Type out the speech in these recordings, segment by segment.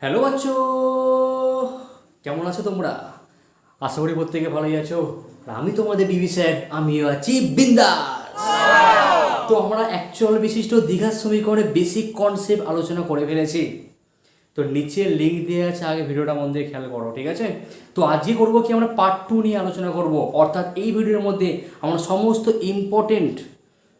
Hello বাচ্চো, কেমন আছো তোমরা? আশা করি প্রত্যেকে ভালোই আছো। আর আমি তোমাদের ডিবি স্যার, আমিও আছি বিন্দাস। তো আমরা অ্যাকচুয়াল বিশিষ্ট দীঘার সমীকরণে বেসিক কনসেপ্ট আলোচনা করে ফেলেছি। তো নিচে লিঙ্ক দেওয়া আছে, আগে ভিডিওটা মন দিয়ে খেয়াল করো, ঠিক আছে? তো আজকে করবো কি, আমরা পার্ট 2 নিয়ে আলোচনা করব। অর্থাৎ এই ভিডিওর মধ্যে আমরা সমস্ত ইম্পর্টেন্ট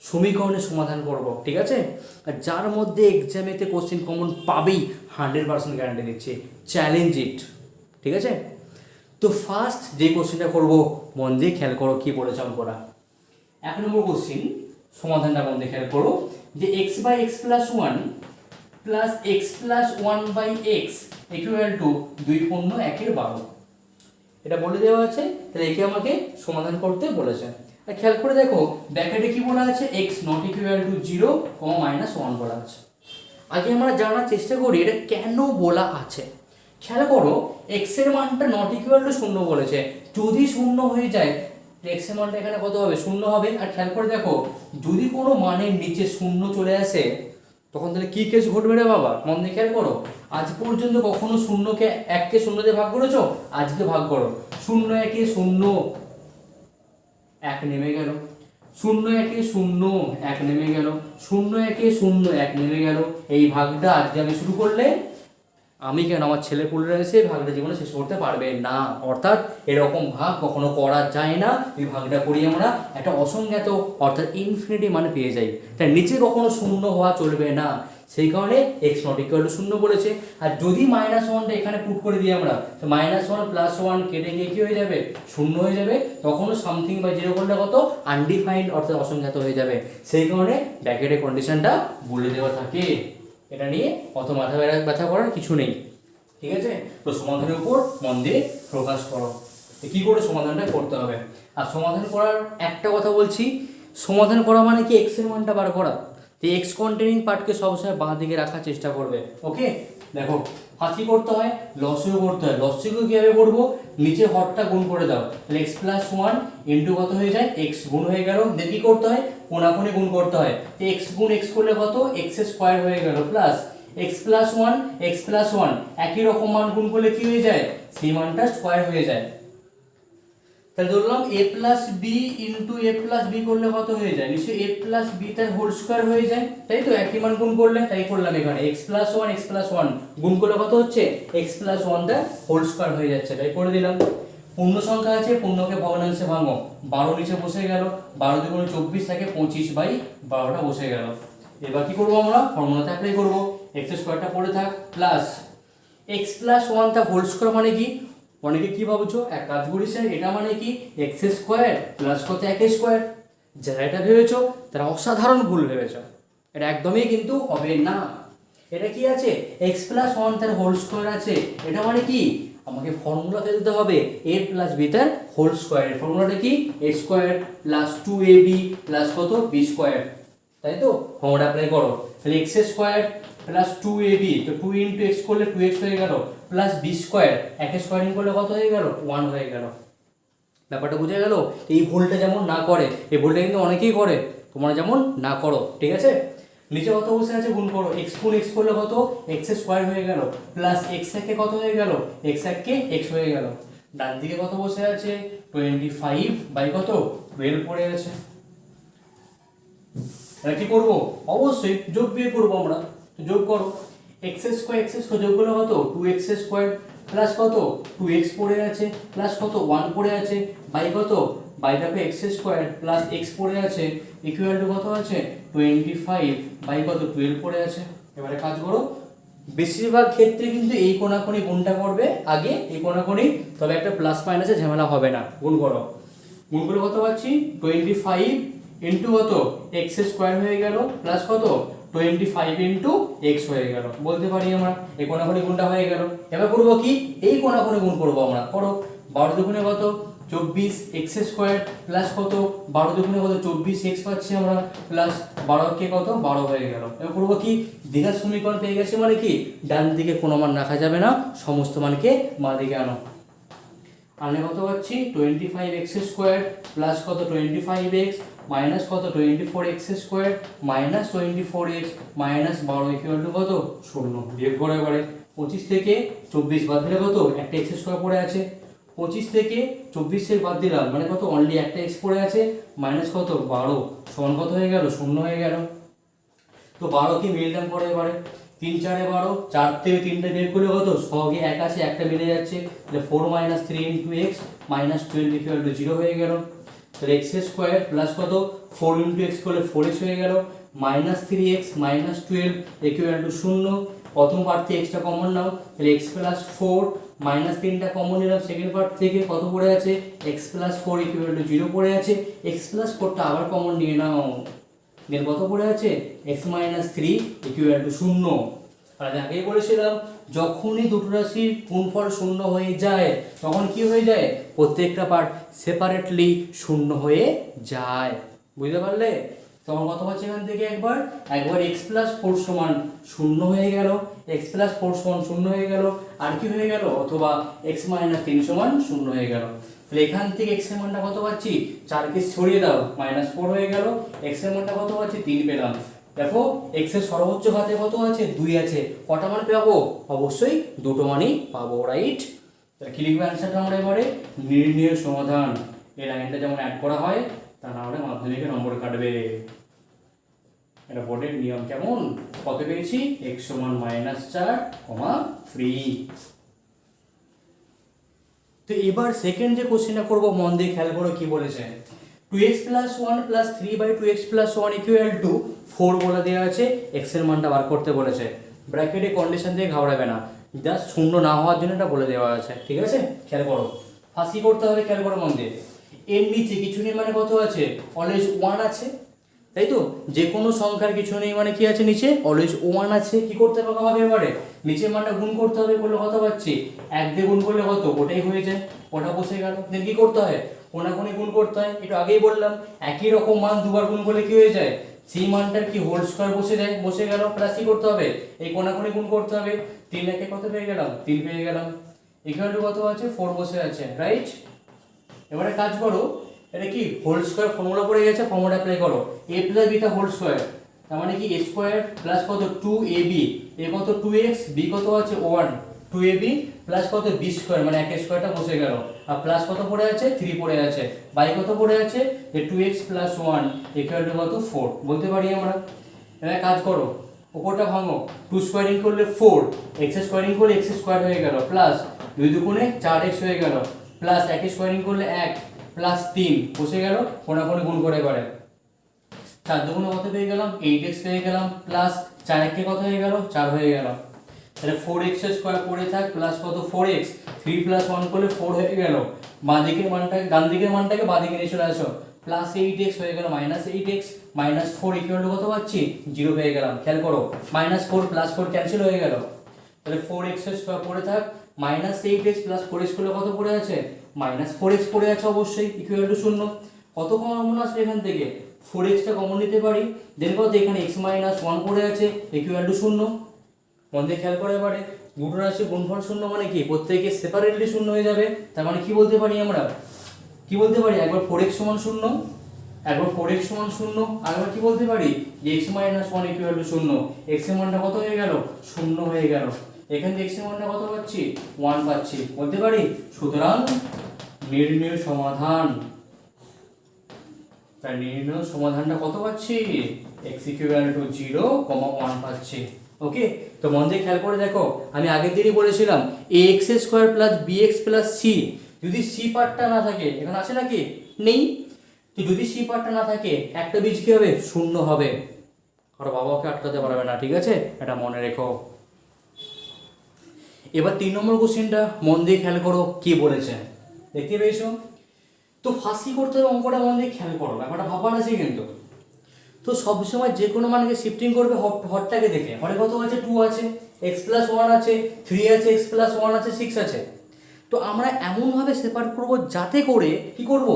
সমীকরণের সমাধান করব, ঠিক আছে? আর যার মধ্যে এক্সামেতে কোশ্চেন কমন পাবেই, 100% গ্যারান্টি দিচ্ছি, চ্যালেঞ্জ ইট, ঠিক আছে? তো ফার্স্ট যে কোশ্চেনটা করব, মন দিয়ে খেয়াল করো কি বলেছে অঙ্কটা। 1 নম্বর কোশ্চেন, সমাধানটা মন দিয়ে খেয়াল করো যে x/x+1 plus x+1/x equal to 2.1/12। এটা বলে দেওয়া আছে, তাহলে একে আমাকে সমাধান করতে বলেছে। আর খেয়াল করে দেখো ব্র্যাকেটে কি বলা আছে, x নট ইকুয়াল টু 0, -1 বলা আছে। আগে আমরা জানার চেষ্টা করি এটা কেন বলা আছে। খেয়াল করো x এর মানটা নট ইকুয়াল টু 0 বলেছে, যদি 0 হয়ে যায় x এর মানটা এখানে কত হবে, 0 হবে। আর খেয়াল করে দেখো যদি কোনো মানের নিচে 0 চলে আসে তখন তাহলে কি কেস ঘটবে রে বাবা, মন দিয়ে খেয়াল করো। আজ পর্যন্ত কখনো 0কে 1কে 0 দিয়ে ভাগ করেছো? আজকে ভাগ করো, 0 1 0, 1 নেমে গেল, 0 1 0, 1 নেমে গেল, 0 1 0, 1 নেমে গেল। এই ভাগটা আজকে আমি শুরু করলে আমি কেন, আমার ছেলে পুলেরা এসে ভাগটা জীবনে শেষ করতে পারবে না। অর্থাৎ এরকম ভাগ কখনো করা যায় না। এই ভাগটা করি আমরা একটা অসংজ্ঞাত অর্থাৎ ইনফিনিটি মানে পেয়ে যাই, তাই নিচে কখনো 0 হওয়া চলবে না। সেই কারণে x নট ইকুয়াল টু 0 বলেছে। আর যদি -1টা এখানে পুট করে দিই আমরা, তো -1 + 1 কেটে গিয়ে কি হয়ে যাবে, 0 হয়ে যাবে। তখনও সামথিং বা 0 করলে কত, আনডিফাইন্ড অর্থাৎ অসংজ্ঞাত হয়ে যাবে। সেই কারণে ব্র্যাকেটের কন্ডিশনটা বলে দেওয়া থাকে। এটা নিয়ে অত মাথা ব্যথা করার কিছু নেই, ঠিক আছে? তো সমাধানের উপর মন দিয়ে ফোকাস করো, কি করে সমাধানটা করতে হবে। আর সমাধান করার একটা কথা বলছি, সমাধান করা মানে কি এক্স এর মানটা বার করা। তো এক্স কন্টেনিং পার্টকে সবসময় বাঁ দিকে রাখার চেষ্টা করবে, ওকে? দেখো কি করতে হয়, লসিও করতে হয়। লসিও কীভাবে করবো, নিচে হরটা গুণ করে দাও, তাহলে x+1 ইন্টু কত হয়ে যায়, x গুণ হয়ে গেল। দিয়ে কি করতে হয়, কোনাকুনি গুণ করতে হয়। তো x গুণ x করলে কত, x² হয়ে গেল, প্লাস x+1 একই রকম মান গুণ করলে কি হয়ে যায়, সেই মানটা স্কোয়ার হয়ে যায়। তাহলে ধরলাম a+b ইন্টু a+b করলে কত হয়ে যায়, নিশ্চয়ই a+b তার হোল স্কোয়ার হয়ে যায়, তাই তো? একই মান গুণ করলে, তাই করলাম এখানে x+1 গুণ করলে কত হচ্ছে, x+1 তার হোল স্কোয়ার হয়ে যাচ্ছে, তাই করে দিলাম। পূর্ণ সংখ্যা আছে, পূর্ণকে ভগ্নাংশে ভাঙো, 12 নিচে বসে গেল, 12 দুগুণে 24 থাকে, 25/12টা বসে গেল। এবার কি করবো, আমরা ফর্মুলাতে অ্যাপ্লাই করবো, x² পড়ে থাক, প্লাস x+1 তার হোল স্কোয়ার মানে কি, অনেকে কি ভাবছো, এক কাজ করি স্যার, এটা মানে কি x² প্লাস কত 1² যারা এটা ভেবেছো তারা অসাধারণ ভুল ভেবেছো। এটা একদমই কিন্তু হবে না। এটা কি আছে, x+1 তার হোল স্কোয়ার আছে, এটা মানে কি আমাকে ফর্মুলা ফেলতে হবে a+b তার হোল স্কোয়ার। ফর্মুলাটা কি, a² প্লাস 2ab প্লাস কত b², তাই তো? ফর্মুলা অ্যাপ্লাই করো, তাহলে x² প্লাস 2ab, তো 2 ইন্টু x করলে 2x হয়ে গেল, প্লাস b², 1 স্কোয়ারিং করলে কত হয়ে গেল, 1 হয়ে গেল। ব্যাপারটা বুঝে গেল? এই ভুলটা যেমন না করে, এই ভুলটা কিন্তু অনেকেই করে, তোমরা যেমন না করো, ঠিক আছে? নিচে কত বসে আছে, গুণ করো, x গুণ x করলে কত, x² হয়ে গেল, প্লাস x1 কত হয়ে গেল, x1 x হয়ে গেল। ডান দিকে কত বসে আছে, 25 বাই কত, 12 পড়ে আছে। এটা কি করবো, অবশ্যই যোগ বিয়োগ করবো আমরা। তো যোগ করো, x² যোগ করলে কত, 2x² প্লাস কত 2x পড়ে আছে, প্লাস কত 1 পড়ে আছে, বাই কত, বাই দেখো x² প্লাস x পড়ে আছে, ইকুয়াল টু কত আছে 25 বাই কত 12 পড়ে আছে। এবারে কাজ করো, বেশিরভাগ ক্ষেত্রে কিন্তু এই কোণাকুনি গুণটা করবে আগে, এই কোণাকুনি, তবে একটা প্লাস মাইনাসে ঝামেলা হবে না। গুণ করো, গুণ করলে কত পাচ্ছি 25 ইন্টু কত x² হয়ে গেল, প্লাস কত 25 ইন্টু x হয়ে গেল। বলতে পারি আমরা এই কোণাকুনি গুণটা হয়ে গেল। এবার করবো কি, এই কোণাকুনি গুণ করবো আমরা। করো, 12 দুগুণে কত 24x² প্লাস কত 12 দুগুণে কত 24x পাচ্ছি আমরা, প্লাস 12 কে কত 12 হয়ে গেল। এবার করবো কি, দ্বিঘাত সমীকরণ পেয়ে গেছে মানে কি, ডান দিকে কোনো মান রাখা যাবে না, সমস্ত মানকে বাঁ দিকে আনো। আনে কত পাচ্ছি 25x² প্লাস কত 25x মাইনাস কত 24x² minus 24x minus 12 equal to কত 0। বিয়োগ করে এবারে 25 থেকে 24 বাদ দিলে কত, একটা এক্স স্কোয়ার পড়ে আছে। 25 থেকে 24 বাদ দিলাম মানে কত, অনলি একটা এক্স পড়ে আছে, মাইনাস কত 12 সমান কত হয়ে গেল, 0 হয়ে গেল। তো 12 কি মিললাম পরে এবারে, 3 4 12, 4 থেকে 3টা বের করলে কত, সহগে এক আছে, একটা মিলে যাচ্ছে, তাহলে 4 - 3 × x -12 = 0 হয়ে গেল। তাহলে x স্কোয়ার প্লাস কত, 4 × x করলে 4x হয়ে গেল, -3x -12 = 0। প্রথম পার্ট থেকে এক্সটা কমন নাও, তাহলে x + 4 -3টা কমন নিলাম সেকেন্ড পার্ট থেকে, কত পড়ে আছে, x + 4 = 0 পড়ে আছে, x + 4টা আবার কমন নিয়ে নাও, দেন কত পড়ে আছে, x - 3 = 0। আর আমি আগেই বলেছিলাম যখনই দুটো রাশির গুণফল 0 হয়ে যায় তখন কি হয়ে যায়, প্রত্যেকটা পার্ট সেপারেটলি 0 হয়ে যায়, বুঝতে পারলে। তখন কত পাচ্ছি এখান থেকে, একবার x + 4 সমান 0 হয়ে গেল, x + 4 সমান 0 হয়ে গেল, আর কি হয়ে গেল, অথবা x - 3 সমান 0 হয়ে গেল। তাহলে এখান থেকে x এর মানটা কত পাচ্ছি, 4 কে ছড়িয়ে দাও, -4 হয়ে গেল, x এর মানটা কত পাচ্ছি, 3 পেলাম। দেখো x এর সর্বোচ্চ ঘাতে কত আছে, 2 আছে, কটা মান পাবো, অবশ্যই দুটো মানই পাবো, রাইট। তাহলে কি লিখবে অ্যানসারটা আমরা এবারে, নির্ণয় সমাধান। এই লাইনটা যেমন অ্যাড করা হয় তা না হলে মাধ্যমিকে নম্বর কাটবে, এটা বোর্ডের নিয়ম। কেমন, কত পেয়েছি, x = -4, 3। তো এবার সেকেন্ড যে কোশ্চেনটা করব, মন দিয়ে খেয়াল করো কি বলেছে, 2x + 1 + 3/2x + 1 = 4 বলে দেওয়া আছে, x এর মানটা বার করতে বলেছে। ব্র্যাকেটে কন্ডিশন দিয়ে ঘাবড়াবে না, জাস্ট শূন্য না হওয়ার জন্য এটা বলে দেওয়া আছে, ঠিক আছে। খেয়াল করো ফার্স্ট কি করতে হবে, খেয়াল করো মন দিয়ে, এর নিচে কিছু নেই মানে কত আছে, অলওয়েজ 1 আছে, তাই তো। যে কোনো সংখ্যার কিছু নেই মানে কি আছে, নিচে অলওয়েজ 1 আছে। কি করতে হবে এবারে, নিচের মানটা গুণ করতে হবে, করলে কত পাচ্ছি, 1 দিয়ে গুণ করলে কত, ওটাই হয়ে যায়, ওটা বসে গেল। দেন কি করতে হয়, কোনাকুনি গুণ করতে হয়, একটু আগেই বললাম একই রকম মান দুবার গুণ করলে কি হয়ে যায়, সেই মানটার কি হোল স্কয়ার বসে যায়, বসে গেল। প্লাস কি করতে হবে, এই কোনাকুনি গুণ করতে হবে, 3 একে কত পেয়ে গেলাম, 3 পেয়ে গেলাম, ইকুয়াল কত আছে, 4 বসে আছে, রাইট। এবারে কাজ করো, এটা কি হোল স্কয়ার ফর্মুলা পড়ে গেছে, ফর্মুলা অ্যাপ্লাই করো, a + b টা হোল স্কয়ার, তার মানে কি a স্কয়ার প্লাস কত 2ab, a কত 2x, b কত আছে 1, 2ab প্লাস কত b স্কয়ার মানে 1 স্কয়ারটা বসে গেল, আর প্লাস কত পড়ে আছে, 3 পড়ে আছে, বাই কত পড়ে আছে, যে 2x + 1 = কত 4 বলতে পারি আমরা। এবার কাজ করো, উপরটা ভাঙো, 2 স্কয়ারিং করলে 4, x স্কয়ারিং করলে x স্কয়ার হয়ে গেল, প্লাস 2 দুগুণে 4x হয়ে গেল, প্লাস 1 স্কয়ারিং করলে 1 প্লাস 3 বসে গেল, কোনাকুনি গুণ করে এবারে 4 দুগুণে কত পেয়ে গেলাম, 8x পেয়ে গেলাম, প্লাস 4 একে কত হয়ে গেল, 4 হয়ে গেল। তাহলে 4x স্কয়ার পড়ে থাক, প্লাস কত 4x, 3 + 1 করলে 4 হয়ে গেল, বাঁ দিকের মানটাকে ডান দিকের মানটাকে বাঁ দিকে নিয়ে চলে আসো, প্লাস 8x হয়ে গেল, -8x -4 = কত পাচ্ছি, 0 পেয়ে গেলাম। খেয়াল করো, -4 + 4 ক্যান্সেল হয়ে গেল, তাহলে 4x স্কয়ার পড়ে থাক, -8x + 4x করলে কত পড়ে আছে, -4x পড়ে আছে অবশ্যই, = 0। কত কমন আসবে এখান থেকে, 4x টা কমন নিতে পারি, দেন কত, এখানে x - 1 পড়ে আছে, = 0। মন দিয়ে খেয়াল করে এবারে, দুটো রাশি গুণফল 0 মানে কি, প্রত্যেকে সেপারেটলি 0 হয়ে যাবে, তার মানে কি বলতে পারি আমরা, কি বলতে পারি, একবার 4x = 0, একবার 4x = 0, আর একবার কি বলতে পারি, যে x - 1 = 0, x এর মানটা কত হয়ে গেল, 0 হয়ে গেল, এখান থেকে x এর মানটা কত পাচ্ছি, 1 পাচ্ছি, বলতে পারি। সুতরাং নির্ণয় সমাধান, তাই নির্ণয় সমাধানটা কত পাচ্ছি, x = 0, 1 পাচ্ছি। ওকে, তো মন দিয়ে খেয়াল করে দেখো, আমি আগের দিনই বলেছিলাম ax² + bx + c, যদি c পার্টটা না থাকে, এখানে আছে নাকি, নেই, তো যদি c পার্টটা না থাকে একটা বীজ কি হবে, 0 হবে, আর বাবাকে আটকাতে পারবে না, ঠিক আছে, এটা মনে রেখো। এবার 3 নম্বর কোশ্চেনটা মন দিয়ে খেয়াল করো কি বলেছে, দেখতে পেয়েছো। তো ফার্স্ট কি করতে হবে, অঙ্কটা মন দিয়ে খেয়াল করো, ব্যাপারটা ভাবার আছে কিন্তু। তো সবসময় যে কোনো মানকে শিফটিং করবে হরটাকে দেখে, হরে কত আছে, 2 আছে, x + 1 আছে, 3 আছে, x + 1 আছে, 6 আছে। তো আমরা এমনভাবে সেপারেট করব যাতে করে কি করব,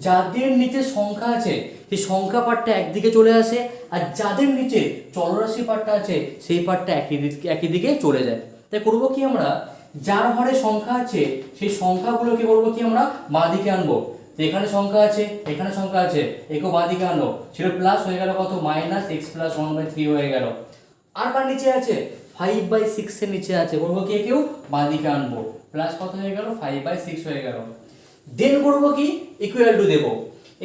যাদের নিচে সংখ্যা আছে সেই সংখ্যা পার্টটা একদিকে চলে আসে, আর যাদের নিচে চলরাশি পার্টটা আছে সেই পার্টটা একই দিকে চলে যায়। তাই করব কি আমরা, যার হরে সংখ্যা আছে সেই সংখ্যাগুলোকে করব কি আমরা বাঁ দিকে আনবো, তো এখানে সংখ্যা আছে, এখানে সংখ্যা আছে, একেও বাঁ দিকে আনলো, ছিল প্লাস হয়ে গেল কত, -x + 1/3 হয়ে গেল। আর কার নিচে আছে, 5/6 এর নিচে আছে, করবো কে কেউ বাঁ দিকে আনবো, প্লাস কত হয়ে গেল 5/6 হয়ে গেল। দেন করবো কি ইকুয়াল টু দেবো,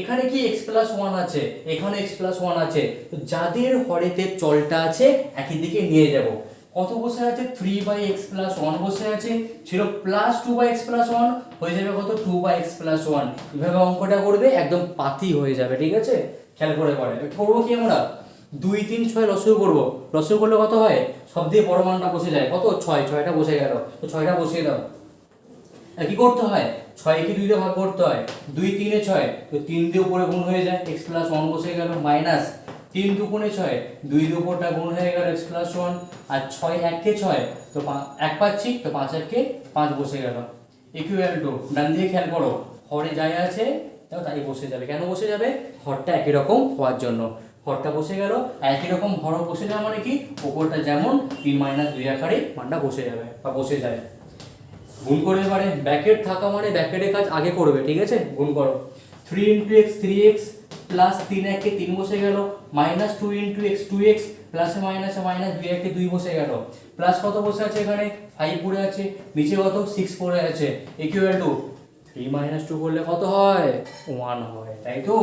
এখানে কি x প্লাস 1 আছে, এখানে x প্লাস 1 আছে, তো যাদের হরেতে চলটা আছে একই দিকে নিয়ে যাব। কত বসে আছে 3/x প্লাস 1 বসে আছে, ছিল প্লাস 2/x প্লাস 1 হয়ে যাবে কত 2/x প্লাস 1। এভাবে অঙ্কটা করবে একদম পাতি হয়ে যাবে, ঠিক আছে? খেয়াল করে করে করবো কি আমরা 2 3 6 লসগু করবো, লসগু করলে কত হয় সব দিয়ে বড় মানটা বসে যায়, কত 6, 6টা বসে গেল, তো 6টা বসিয়ে দাও। আর কি করতে হয় 6 কে 2 দিয়ে ভাগ করতে হয়, 2 3 এ 6, তো 3 দিয়ে উপরে গুণ হয়ে যায় x প্লাস 1 বসে গেল, মাইনাস 3 দুগুণে 6, 2 দিয়ে উপরটা গুণ হয়ে গেল x প্লাস 1, আর 6 1 কে 6, তো 1 পাচ্ছি, তো 5 1 কে 5 বসে গেল, ইকুয়াল টু ডান দিকে খেয়াল করো হরে যাই আছে তাই বসে যাবে। কেন বসে যাবে? হরটা একই রকম হওয়ার জন্য, হরটা বসে গেল, একই রকম হর বসে যাওয়া মানে কি উপরটা যেমন 3 - 2 আকারে মানটা বসে যাবে বা বসে যায়। গুণ করে এবারে ব্র্যাকেট থাকা মানে ব্র্যাকেটের কাজ আগে করবে, ঠিক আছে? গুণ করো 3 × x 3x প্লাস 3 1 কে 3 বসে গেল, মাইনাস 2 × x 2x প্লাসে মাইনাসে মাইনাস 2 1 কে 2 বসে গেল, প্লাস কত বসে আছে এখানে 5 পড়ে আছে, নিচে কত 6 পড়ে আছে, ইকুয়াল টু 3 - 2 করলে কত হয় 1 হয়, তাই তো?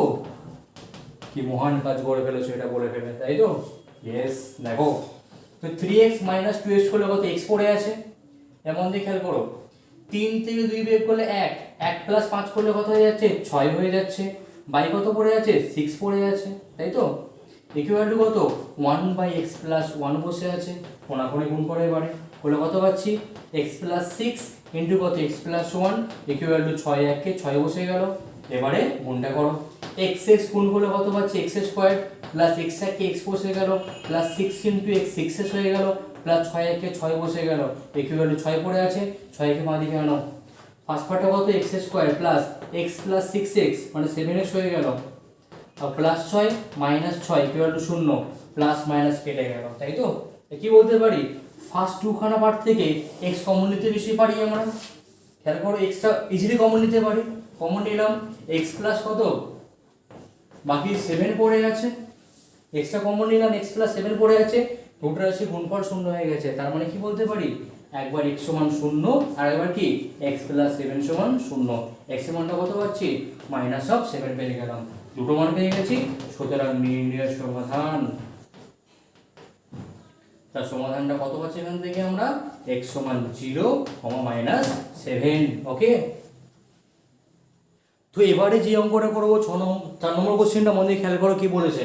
কি মহান কাজ করে ফেলেছো, এটা বলে ফেলে, তাই তো? ইয়েস, দেখো তো 3x - 2x করলে কত x পড়ে আছে, এমন দিয়ে খেয়াল করো 3 থেকে 2 বিয়োগ করলে 1, 1 প্লাস 5 করলে কত হয়ে যাচ্ছে 6 হয়ে যাচ্ছে, বাই কত পড়ে আছে 6 পড়ে আছে, তাই তো? ইকুয়াল টু কত 1/x প্লাস 1 বসে আছে, কোনাকুনি গুণ করে এবারে করলে কত পাচ্ছি x প্লাস 6 ইন্টু কত x প্লাস 1 ইকুয়াল টু 6 1 কে 6 বসে গেল। এবারে গুণটা করো, x x গুণ করলে কত পাচ্ছি x স্কয়ার প্লাস x 1 কে x বসে গেল প্লাস 6 ইন্টু x 6x হয়ে গেল, প্লাস 6 1 কে 6 বসে গেল, ইকুয়াল টু 6 পড়ে আছে, 6 কে বাঁ দিকে আনো, ফার্স্ট পার্টটা কত x square plus x plus 6x মানে 7x হয়ে গেল, আর plus 6 minus 6 equal to 0, plus minus কেটে গেল, তাই তো? কি বলতে পারি ফার্স্ট দুখানা পার্ট থেকে x কমন নিতে বেশি পারি আমরা, খেয়াল করো x টা ইজিলি কমন নিতে পারি, কমন নিলাম x প্লাস কত বাকি 7 পড়ে আছে, x টা কমন নিলাম x প্লাস 7 পড়ে আছে, দুটো রাশি গুণফল 0 হয়ে গেছে, তার মানে কি বলতে পারি একবার x সমান 0 আর একবার কি x প্লাস 7 সমান 0, x এর মানটা কত পাচ্ছি -7 পেয়ে গেলাম, দুটো মান পেয়ে গেছি, সুতরাং নির্ণয় সমাধান, তার সমাধানটা কত পাচ্ছি এখান থেকে আমরা x সমান 0, -7, ওকে? তো এবারে যে অঙ্কটা করবো 4 নম্বর কোশ্চেনটা মনে খেয়াল করো কি বলেছে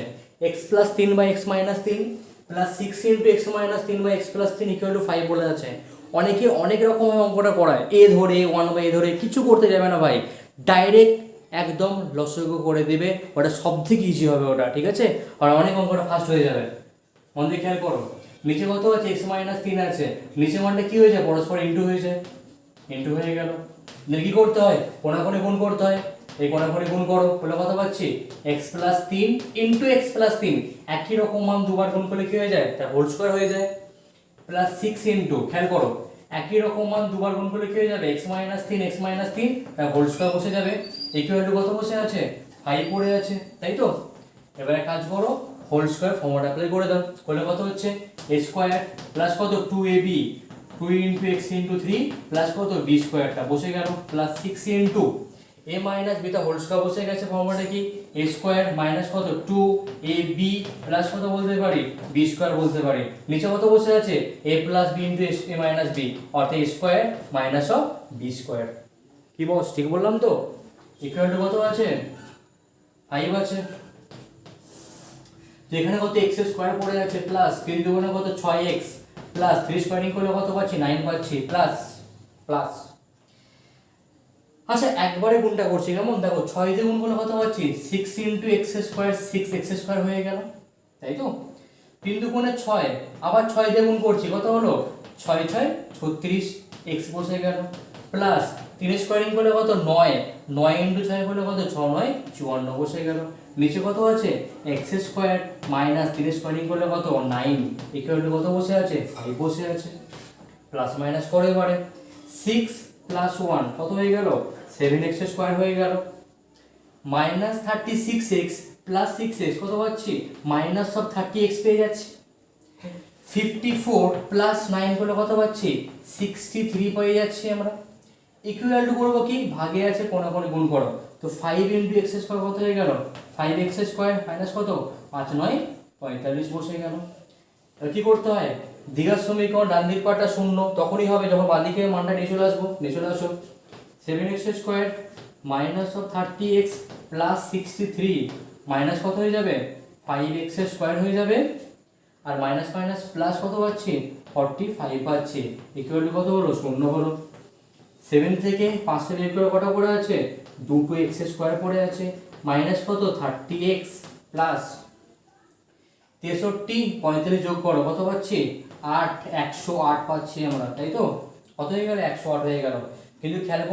x plus 3/x - 3 plus 6 × x - 3/x plus 3 equal to 5 বলে আছে। অনেকে অনেক রকমের অঙ্কটা করায়, এ ধরে 1/a ধরে, কিছু করতে যাবে না ভাই, ডাইরেক্ট একদম লসগু করে দেবে, ওটা সব থেকে ইজি হবে ওটা, ঠিক আছে? আর অনেক অঙ্কটা ফাস্ট হয়ে যাবে, মন দিয়ে খেয়াল করো নিচে কত আছে x - 3 আছে, নিচে মানটা কি হয়ে যায় পরস্পর ইনটু হয়ে যায়, ইনটু হয়ে গেল, কি করতে হয় কোনাকুনি গুণ করতে হয়, এই কোনাকুনি গুণ করো বলে কত পাচ্ছি x plus 3 into x plus 3, একই রকম মান দুবার গুণ করলে কি হয়ে যায় তার হোল স্কয়ার হয়ে যায়, প্লাস 6 ইনটু খেয়াল করো একই রকম মান দুবার গুণ করলে কি হয়ে যাবে x - 3 তার হোল স্কয়ার বসে যাবে, ইকুয়াল টু কত বসে আছে 5 পড়ে আছে, তাই তো? এবারে কাজ করো হোল স্কয়ার ফর্মুলা অ্যাপ্লাই করে দাও, করলে কত হচ্ছে a স্কয়ার প্লাস কত 2ab 2 into x into 3 plus কত b স্কয়ারটা বসে গেল, plus 6 into a minus b টা হোল স্কয়ার বসে গেছে, ফর্মুলাটা কি a স্কয়ার মাইনাস কত 2ab প্লাস কত বলতে পারি b স্কয়ার বলতে পারি, নিচে কত বসে আছে a plus b into a minus b অর্থাৎ a square minus of b square, কি বস ঠিক বললাম তো? ইকুয়াল টু কত আছে 5 আছে, তো এখানে কত x স্কয়ার পড়ে আছে, প্লাস 3 দুগুণে কত 6x প্লাস 3 স্কয়ারিং করলে কত পাচ্ছি 9 পাচ্ছি, প্লাস প্লাস, আচ্ছা একবারে গুণটা করছি কেমন দেখো 6 দিয়ে গুণ করলে কত পাচ্ছি 6 into x square 6x square হয়ে গেল, তাই তো? 3 দুগুণে 6, আবার 6 দিয়ে গুণ করছি কত হলো 6 6 36 x বসে গেল, প্লাস 3 স্কয়ারিং করলে কত 9, 9 ইনটু 6 করলে কত 6 9 54 বসে গেল, নিচে কত আছে x স্কয়ার মাইনাস 3 স্কয়ারিং করলে কত 9 ইকুয়াল টু কত বসে আছে 5 বসে আছে, প্লাস মাইনাস করে এবারে 6 প্লাস 1 কত হয়ে গেল 7x স্কয়ার হয়ে গেল, মাইনাস 36x প্লাস 6x কত পাচ্ছি মাইনাস অফ 30x পেয়ে যাচ্ছি, 54 প্লাস 9 করলে কত পাচ্ছি 63 পেয়ে যাচ্ছি আমরা। ইকুয়াল টু করবো কি, ভাগে আছে কোনাকুনি গুণ করো, তো 5 ইন্টু এক্স স্কোয়ার কত হয়ে গেল 5x স্কোয়ার মাইনাস কত 5 9 45 বসে গেল। এবার কি করতে হয়, দ্বিঘাত সমীকরণ ডান দিক পাটটা শূন্য তখনই হবে যখন বাঁ দিকে মানটা নিয়ে চলে আসবো, নিয়ে চলে আসো। 7x square minus of 30x plus 63 minus কত হয়ে যাবে 5x স্কোয়ার হয়ে যাবে, আর মাইনাস মাইনাস প্লাস কত পাচ্ছি 45 পাচ্ছি। ইকুয়াল টু কত হলো 0 হলো। 7 থেকে 5 বের করে কটা পড়ে আছে 2x স্কোয়ার পড়ে আছে, মাইনাস কত 30x প্লাস 63 35 যোগ করো কত পাচ্ছি 8 108 পাচ্ছি আমরা, তাই তো কত হয়ে গেল 108 হয়ে গেল। কিন্তু খেয়াল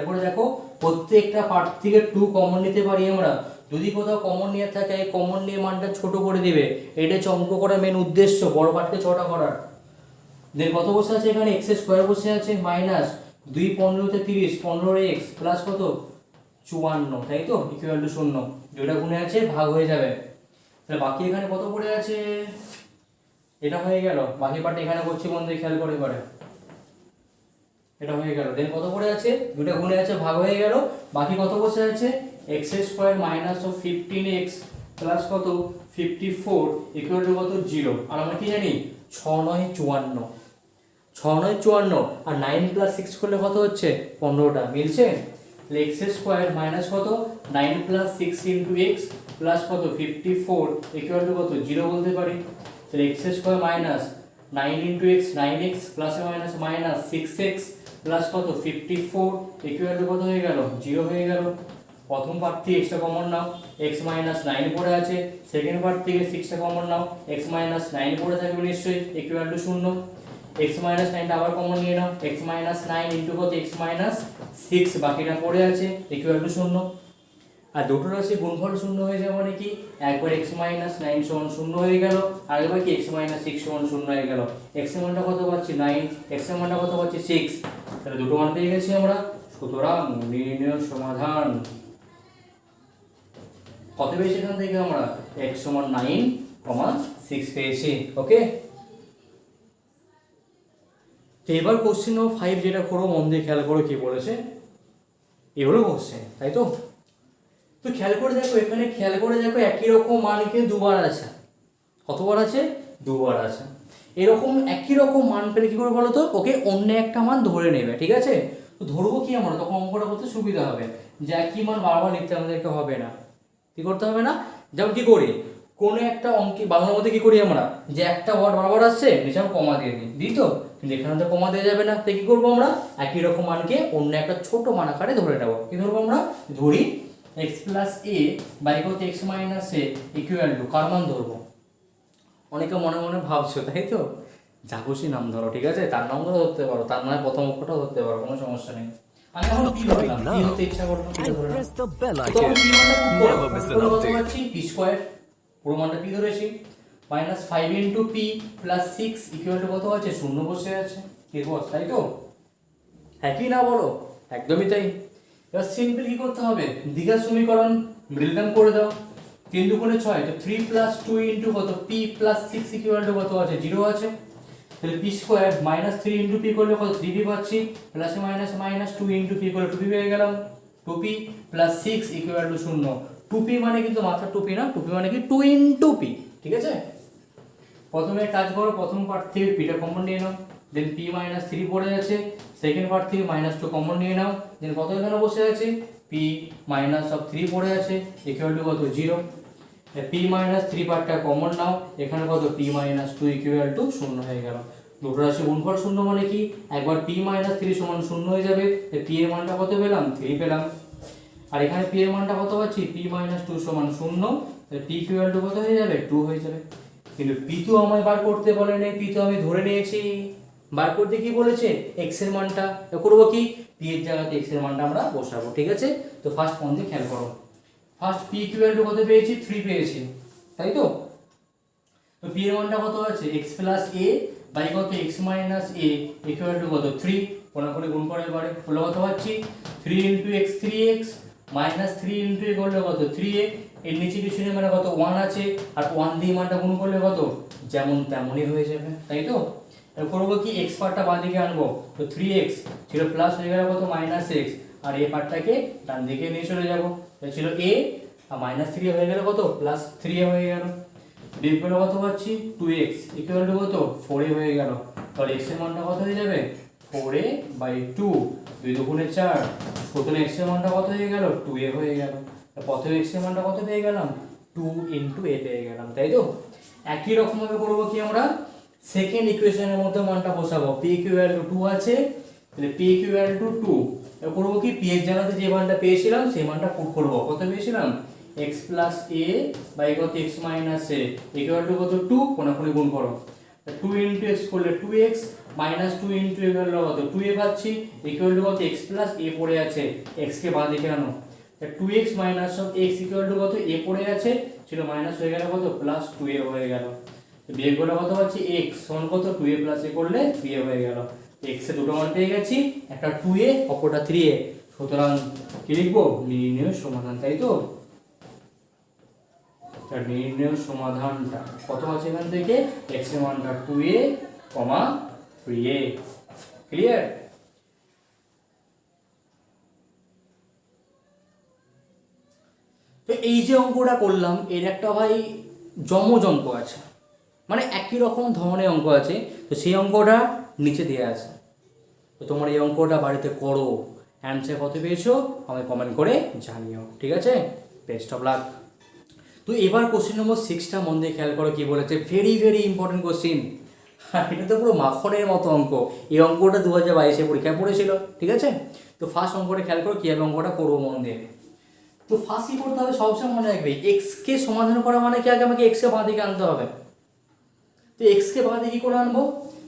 করে দেখো প্রত্যেকটা পার্ট থেকে 2 কমন নিতে পারি আমরা, যদি কোথাও কমন নিয়ে থাকে এই কমন নিয়ে মানটা ছোট করে দিবে, এটা হচ্ছে অঙ্ক করার মেন উদ্দেশ্য, বড় পার্টকে ছোটা করার। দেন কত বসে আছে এখানে x স্কোয়ার বসে আছে মাইনাস 2 15 তে 30 15x প্লাস কত 54, তাই তো ইকুয়াল টু 0, যেটা গুণে আছে ভাগ হয়ে যাবে। তাহলে বাকি এখানে কত পড়ে আছে, এটা হয়ে গেল, বাকি পার্ট এখানে করছি বন্ধু খেয়াল করে করে, এটা হয়ে গেল। দেন কত পড়ে আছে দুটো গুণে আছে ভাগ হয়ে গেল, বাকি কত বসে আছে x square minus of 15x plus কত 54 ইকুয়াল টু কত 0। আর আমরা কি জানি 6 9 54, 6 9 54, আর 9 প্লাস 6 করলে কত হচ্ছে 15টা, মিলছে। তাহলে x স্কয়ার মাইনাস কত 9 প্লাস 6 ইনটু x প্লাস কত 54 ইকুয়াল টু কত 0 বলতে পারি। তাহলে x square minus 9 into x 9x plus minus minus 6x plus কত 54 ইকুয়াল টু কত হয়ে গেল 0 হয়ে গেল। প্রথম পার্ট থেকে x টা কমন নাও, x মাইনাস 9 পড়ে আছে, সেকেন্ড পার্ট থেকে 6 টা কমন নাও, x মাইনাস 9 পড়ে থাকবে নিশ্চয়ই, ইকুয়াল টু 0। x মাইনাস 9 টা আবার কমন নিয়ে নাও, x মাইনাস 9 ইনটু কত x মাইনাস 6 বাকিটা পড়ে আছে, ইকুয়াল টু 0। আর দুটো রাশি গুণফল 0 হয়ে যাবে মানে কি একবার x মাইনাস 9 সমান 0 হয়ে গেল, আর একবার কি x মাইনাস 6 সমান 0 হয়ে গেল। x এর মানটা কত পাচ্ছি 9, x এর মানটা কত পাচ্ছি 6, তাহলে দুটো মান পেয়ে গেছি আমরা। সুতরাং নির্ণয় সমাধান কত পেয়েছি এখান থেকে আমরা x সমান 9, 6 পেয়েছি। ওকে, তো এবার কোশ্চেন নম্বর 5 যেটা করো মন দিয়ে খেয়াল করো কি বলেছে, এই হলো কোশ্চেন, তাই তো। তো খেয়াল করে দেখো এখানে, খেয়াল করে দেখো একই রকম মান কিন্তু দুবার আছে, কতবার আছে দুবার আছে। এরকম একই রকম মান পেলে কি করে বলো তো, ওকে অন্য একটা মান ধরে নেবে, ঠিক আছে। তো ধরবো কি আমরা, তখন অঙ্কটা করতে সুবিধা হবে, যে একই মান বারবার লিখতে আমাদেরকে হবে না, কি করতে হবে না। যেমন কি করি কোনো একটা অঙ্কে বাংলার মধ্যে কি করি আমরা, যে একটা ওয়ার্ড বারবার আসছে নিচে আমি কমা দিয়ে দিই তো, কিন্তু এখানে তো কমা দেওয়া যাবে না, তাই কি করবো আমরা একই রকম মানকে অন্য একটা ছোট মান আকারে ধরে নেবো। কি ধরবো আমরা, ধরি x প্লাস এ বাই কত x minus A equal to কার মান ধরবো, অনেকে মনে মনে ভাবছো তাই তো, যা খুশি নাম ধরো, ঠিক আছে, তার নাম ধরতে পারো, তার নয় প্রথম অক্ষরটাও ধরতে পারো, কোনো সমস্যা নেই। আমি এখন কি ধরলাম, কি হতে ইচ্ছা করলো কি ধরলাম, তখন কি মানটা কি করবো, কত পাচ্ছি p স্কয়ার, পুরো মানটা p ধরেছি, minus 5 into p plus 6 equal to কত আছে 0 বসে আছে, কি বস, তাই তো, হ্যাঁ কি না বলো, একদমই তাই। এবার সিম্পল কি করতে হবে, দ্বিঘাত সমীকরণ মিডল টার্ম করে দাও, 3 দুগুণে 6, তো 3 প্লাস 2 ইনটু কত p প্লাস 6 ইকুয়াল টু কত আছে 0 আছে। তাহলে p square minus 3 into p করলে কত 3p পাচ্ছি, plus minus minus 2 into p করলে 2p পেয়ে গেলাম, 2p plus 6 equal to 0। 2p মানে কিন্তু মাথার টুপি না, 2p মানে কি 2 ইনটু p, ঠিক আছে। প্রথমে কাজ করো, প্রথম পার্ট থেকে p টা কমন নিয়ে নাও, দেন p মাইনাস 3 পড়ে আছে, সেকেন্ড পার্ট থেকে মাইনাস 2 কমন নিয়ে নাও, দেন কত এখানে বসে আছে p মাইনাস অফ 3 পড়ে আছে ইকুয়াল টু কত 0। p মাইনাস 3 পার্টটা কমন নাও, এখানে কত p মাইনাস 2 ইকুয়াল টু 0 হয়ে গেল। দুটো রাশি গুণফল 0 মানে কি একবার p মাইনাস 3 সমান 0 হয়ে যাবে, p এর মানটা কত পেলাম 3 পেলাম, আর এখানে p এর মানটা কত পাচ্ছি p মাইনাস 2 সমান 0, তাহলে p ইকুয়াল টু কত হয়ে যাবে 2 হয়ে যাবে। কিন্তু p তো আমায় বার করতে বলে নাই, p তো আমি ধরে নিয়েছি, বার করতে কি বলেছে x এর মানটা, করবো কি p এর জায়গাতে x এর মানটা আমরা বসাবো, ঠিক আছে। তো ফার্স্ট পয়েন্ট দিয়ে খেয়াল করো, ফার্স্ট p ইকুয়াল টু কত পেয়েছি 3 পেয়েছি, তাই তো। তো p এর মানটা কত আছে x প্লাস a বাই কত x minus a equal to কত 3, কোনাকুনি গুণ করে এবারে হলো কত পাচ্ছি 3 ইনটু x 3x -3 ইন্টু এ করলে কত 3a, এর নিচে কিছু নেই মানে কত 1 আছে, আর 1 দিয়ে মানটা গুণ করলে কত যেমন তেমনই হয়ে যাবে, তাই তো। এবার করবো কি x পার্টটা বাঁ দিকে আনবো, তো 3x ছিল প্লাস হয়ে গেল কত -x, আর a পার্টটাকে ডান দিকে নিয়ে চলে যাবো, এটা ছিল a, আর -3 হয়ে গেল কত +3a হয়ে গেল। বিয়োগ করলে কত পাচ্ছি 2x ইকুয়াল টু কত 4a হয়ে গেল। তাহলে x এর মানটা কত হয়ে যাবে 4a/2, 2 দুগুণে 4, সুতরাং x এর মানটা কত হয়ে গেল 2a হয়ে গেল। প্রথমে x এর মানটা কত পেয়ে গেলাম 2 * a পেয়ে গেলাম, তাই তো। একই রকম ভাবে করবো কি আমরা সেকেন্ড ইকুয়েশনের মধ্যে মানটা বসাবো, p = 2 আছে, তাহলে p = 2, এবার করবো কি p এর জায়গাতে যে মানটা পেয়েছিলাম সেই মানটা পুট করবো, কত পেয়েছিলাম x + a বাই কত x - a ইকুয়াল টু কত 2, কোনাকুনি গুণ করো, 2 * x করলে 2x, -2 * a করলে কত 2a পাচ্ছি, ইকুয়াল টু কত x + a পড়ে আছে, x কে বাঁ দিকে আনো, 2x - x ইকুয়াল টু কত a পড়ে আছে, ছিল মাইনাস হয়ে গেল কত +2a হয়ে গেল। বিয়োগ করলে কত পাচ্ছি x সমান কত 2a + a করলে 3a হয়ে গেল। x এর দুটো মান পেয়ে গেছি, একটা 2a অপরটা 3a, সুতরাং কি লিখবো নির্ণয় সমাধান, তাই তো। নির্ণয় সমাধানটা কত আছে এখান থেকে x এর মানটা 2a, 3a, ক্লিয়ার। তো এই যে অঙ্কটা করলাম এর একটা ভাই যমজ অঙ্ক আছে, মানে একই রকম ধরনের অঙ্ক আছে, তো সেই অঙ্কটা নিচে দেওয়া আছে, তো তোমরা এই অঙ্কটা বাড়িতে করো, অ্যান্সার কত পেয়েছো আমাকে কমেন্ট করে জানিও, ঠিক আছে। Best of luck. তো এবার কোশ্চেন নম্বর 6টা মন দিয়ে খেয়াল করো কি বলেছে, ভেরি ভেরি ইম্পর্টেন্ট কোশ্চেন, এটা তো পুরো মাখনের মতো অঙ্ক, এই অঙ্কটা 2022-এ পরীক্ষায় পড়েছিল, ঠিক আছে। তো ফার্স্ট অঙ্কটা খেয়াল করো কীভাবে অঙ্কটা করবো মন দিয়ে। তো ফার্স্ট কি করতে হবে সবসময় মনে রাখবে, এক্স কে সমাধান করা মানে কি আগে আমাকে এক্স কে বাঁ দিকে আনতে হবে। তো এক্স কে বাঁ দিকে করে আনবো,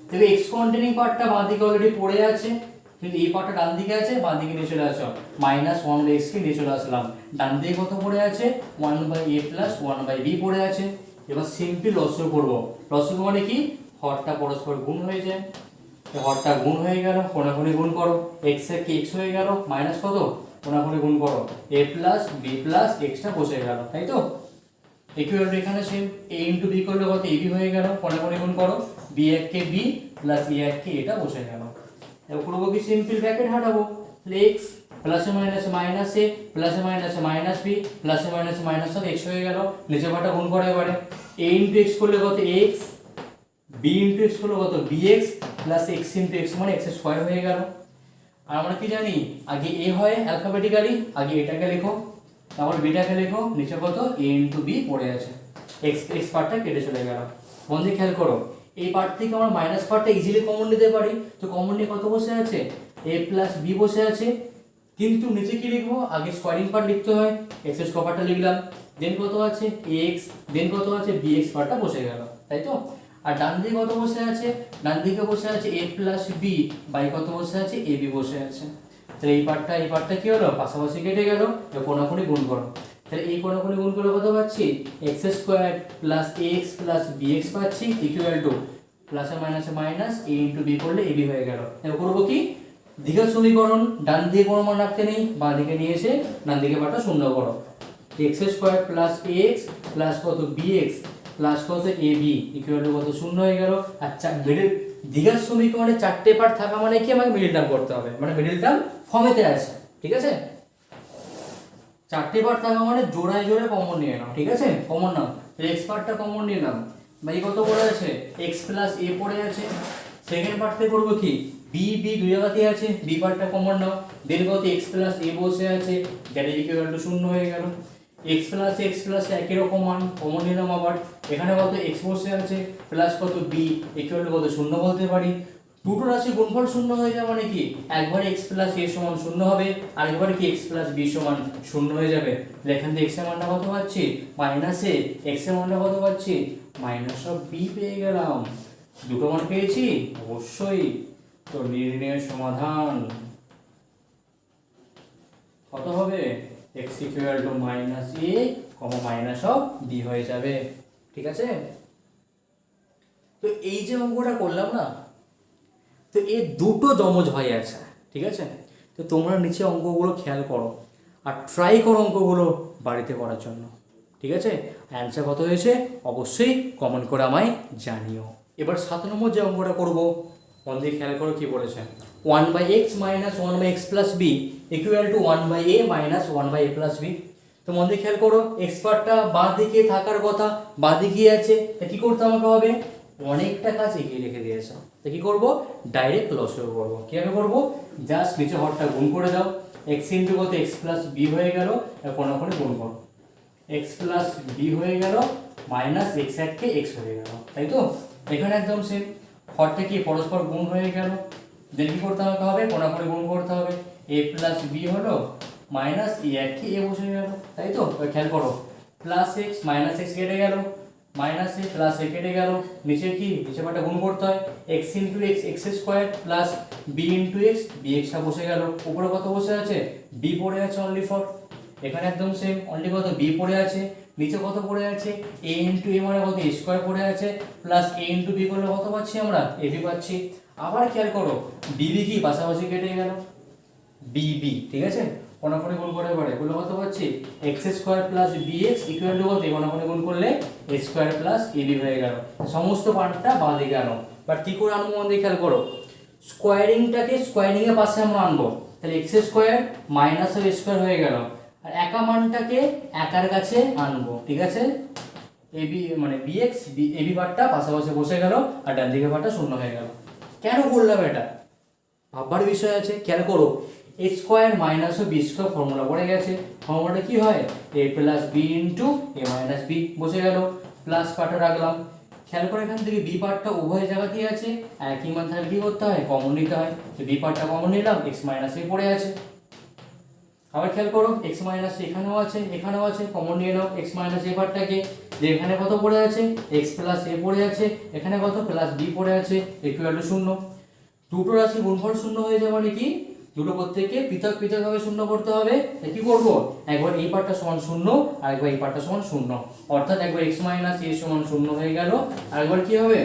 তবে এক্স কন্টেনিং পার্টটা বাঁ দিকে অলরেডি পড়ে আছে, কিন্তু এই পার্টটা ডান দিকে আছে, বাঁ দিকে নিয়ে চলে আসো, -1/x কে নিয়ে চলে আসলাম, ডান দিকে কত পড়ে আছে 1/a + 1/b পড়ে আছে। এবার সিম্পল লসগু করবো, লসগু মানে কি হরটা পরস্পর গুণ হয়ে যায়, হরটা গুণ হয়ে গেল, কোনাকুনি গুণ করো, এক্স এর কি এক্স হয়ে গেল, মাইনাস কত কোনাকুনি গুণ করো, a + b + x টা বসে গেল, তাই তো। ইকুয়াল টু এখানে সেম a * b করলে কত ab হয়ে গেল, কোনাকুনি গুণ করো, b কে b + a কে এটা বসে গেল। এবার করবো কি simple bracket হাঁটাবো, x ± -a ± -b ± সব x হয়ে গেল, নিচে পাটা গুণ করে এবারে a * x করলে কত x, b * x করলে কত bx + x * x মানে x² হয়ে গেল। আর আমরা কি জানি আগে a হয় অ্যালফাবেটিক্যালি, আগে এটাকে লেখো, তারপর বিটাকে লেখো, নিচে কত a * b পড়ে আছে, x পার্টটা কেটে চলে গেল। বন্ধু খেয়াল করো এই পার্ট থেকে আমরা মাইনাস পার্টটা ইজিলি কমন নিতে পারি, তো কমন নিয়ে কত বসে আছে a + b বসে আছে, কিন্তু নিচে কি লিখবো আগে স্কোয়ারিং পার্ট লিখতে হয়, x এর স্কোয়ার পার্টটা লিখলাম, দেন কত আছে x, দেন কত আছে bx পার্টটা বসে গেল, তাই তো। আর ডান দিকে কত বসে আছে, ডান দিকে বসে আছে a + b বাই কত বসে আছে ab বসে আছে, তাহলে এই পার্টটা কি হলো পাশাপাশি কেটে গেল, কোনাকুনি গুণ করো, তাহলে এই কোনাকুনি গুণ করলে কত পাচ্ছি x² + ax + bx পাচ্ছি, ইকুয়াল টু ± a * b করলে ab হয়ে গেল। এবার করবো কি দ্বিঘাত সমীকরণ, ডান দিকে কোনো মান রাখতে নেই, বাঁ দিকে নিয়ে এসে ডান দিকে পার্টটা শূন্য করো, x² + ax + কত bx + কত ab ইকুয়াল টু কত শূন্য হয়ে গেল। আচ্ছা মিডল দ্বিঘাত সমীকরণে চারটে পার্ট থাকা মানে কি আমাকে মিডল টার্ম করতে হবে, মানে মিডল টার্ম ফর্মেতে আছে, ঠিক আছে। চারটে পার্ট থাকা মানে জোড়ায় জোড়ায় কমন নিয়ে নাও, ঠিক আছে, কমন নাও, x পার্টটা কমন নিয়ে নাও, বাই কত পড়ে আছে x + a পড়ে আছে। সেকেন্ড পার্ট থেকে করবো কি b দুই জায়গাতেই আছে, b পার্টটা কমন নাও, দেন কত x + a বসে আছে, দ্যাট ইজ ইকুয়াল টু শূন্য হয়ে গেল। x + একই রকম মান কমন নিলাম, আবার এখানে কত x বসে আছে প্লাস কত b ইকুয়াল টু কত শূন্য বলতে পারি। দুটো রাশি গুণফল শূন্য হয়ে যাবে মানে কি একবার x + a সমান শূন্য হবে, আর একবার কি x + b সমান শূন্য হয়ে যাবে। এখান থেকে x এর মানটা কত পাচ্ছি -a, x এর মানটা কত পাচ্ছি -b পেয়ে গেলাম। দুটো মান পেয়েছি অবশ্যই, তো নির্ণয় সমাধান কত হবে x = -a, -b হয়ে যাবে, ঠিক আছে। তো এই যে অঙ্কটা করলাম না, তো এর দুটো যমজ ভাই আছে, ঠিক আছে। তো তোমরা নিচে অঙ্কগুলো খেয়াল করো, আর ট্রাই করো অঙ্কগুলো বাড়িতে করার জন্য, ঠিক আছে? অ্যান্সার কত হয়েছে অবশ্যই কমেন্ট করে আমায় জানিও। এবার 7 নম্বর যে অঙ্কটা করবো, মন দিয়ে খেয়াল করো কী বলেছে। 1/x minus 1/x plus B equal to 1/a minus 1/a plus B. তো মন দিয়ে খেয়াল করো, এক্স পার্টটা বাঁ দিকে থাকার কথা, বাঁ দিকে আছে, তা কী করতে আমাকে হবে, অনেকটা কাজ এগিয়ে রেখে দিয়েছে, তো কী করবো, ডাইরেক্ট লসও করবো। কীভাবে করবো, জাস্ট নিচে হরটা গুণ করে দাও, এক্স ইন্টু কত এক্স প্লাস বি হয়ে গেল, কোনে গুণ করো, এক্স প্লাস বি হয়ে গেল মাইনাস এক্স এককে এক্স হয়ে গেল, তাই তো? এখানে একদম সেম, হরটা কি পরস্পর গুণ হয়ে গেল, দেন কী করতে আমাকে হবে, কোনে গুণ করতে হবে, এ প্লাস বি হলো মাইনাস এ এককে এ বসে গেল, তাই তো? খেয়াল করো, প্লাস এক্স মাইনাস এক্স কেটে গেল, মাইনাস এ প্লাস এ কেটে গেল, নিচে কি নিচে পাটা গুণ করতে হয়, x into x x square plus B into x B এক্সটা বসে গেল, উপরে কত বসে আছে, বি পড়ে আছে অনলি ফর, এখানে একদম সেম, অনলি কত বি পড়ে আছে, নিচে কত পড়ে আছে, এ ইন্টু এ মানে কত স্কোয়ার পড়ে আছে, প্লাস এ ইন্টু বি করলে কত পাচ্ছি আমরা, এ বি পাচ্ছি। আবার খেয়াল করো, বিবি কি পাশাপাশি কেটে গেল, বিবি, ঠিক আছে? কোনাকুনি গুণ করে পারে, এগুলো কত পাচ্ছি, x square plus B x equal to কত, কোনাকুনি গুণ করলে A square plus A B হয়ে গেল। সমস্ত পার্টটা বাঁ দিকে আনো, বাট কী করে আনবো মন দিয়ে খেয়াল করো, স্কোয়ারিংটাকে স্কোয়ারিংয়ের পাশে আমরা আনবো, তাহলে এক্স স্কোয়ার মাইনাস এ স্কোয়ার হয়ে গেল, আর একা মানটাকে একার কাছে আনবো, ঠিক আছে? এবি মানে বিএক্স এবি পার্টটা পাশাপাশি বসে গেল, আর ডান দিকে পার্টটা শূন্য হয়ে গেল। কেন করলাম এটা, ভাববার বিষয় আছে, খেয়াল করো, A square minus B square formula পড়ে গেছে, ফর্মুলাটা কি হয়, A plus B into A minus B বসে গেল, প্লাস পার্টটা রাখলাম। খেয়াল করে এখান থেকে বি পার্টটা উভয় জায়গাতেই আছে, একই মান থাকলে কী করতে হয়, কমন নিতে হয়, তো বি পার্টটা কমন নিলাম, এক্স মাইনাস এ পড়ে আছে। আবার খেয়াল করো, এক্স মাইনাস এখানেও আছে এখানেও আছে, কমন নিয়ে নাও এক্স মাইনাস এ পার্টটাকে, যে এখানে কত পড়ে আছে, এক্স প্লাস এ পড়ে আছে, এখানে কত প্লাস বি পড়ে আছে, ইকুয়াল টু শূন্য। দুটো রাশি গুণফল শূন্য হয়ে যাবে মানে কি, দুটো প্রত্যেককে পৃথক পৃথকভাবে শূন্য করতে হবে, কি করব, একবার এই পার্টটা সমান শূন্য আর একবার এই পার্টটা সমান শূন্য, অর্থাৎ একবার এক্স মাইনাস এ সমান শূন্য হয়ে গেল, আর একবার কি হবে,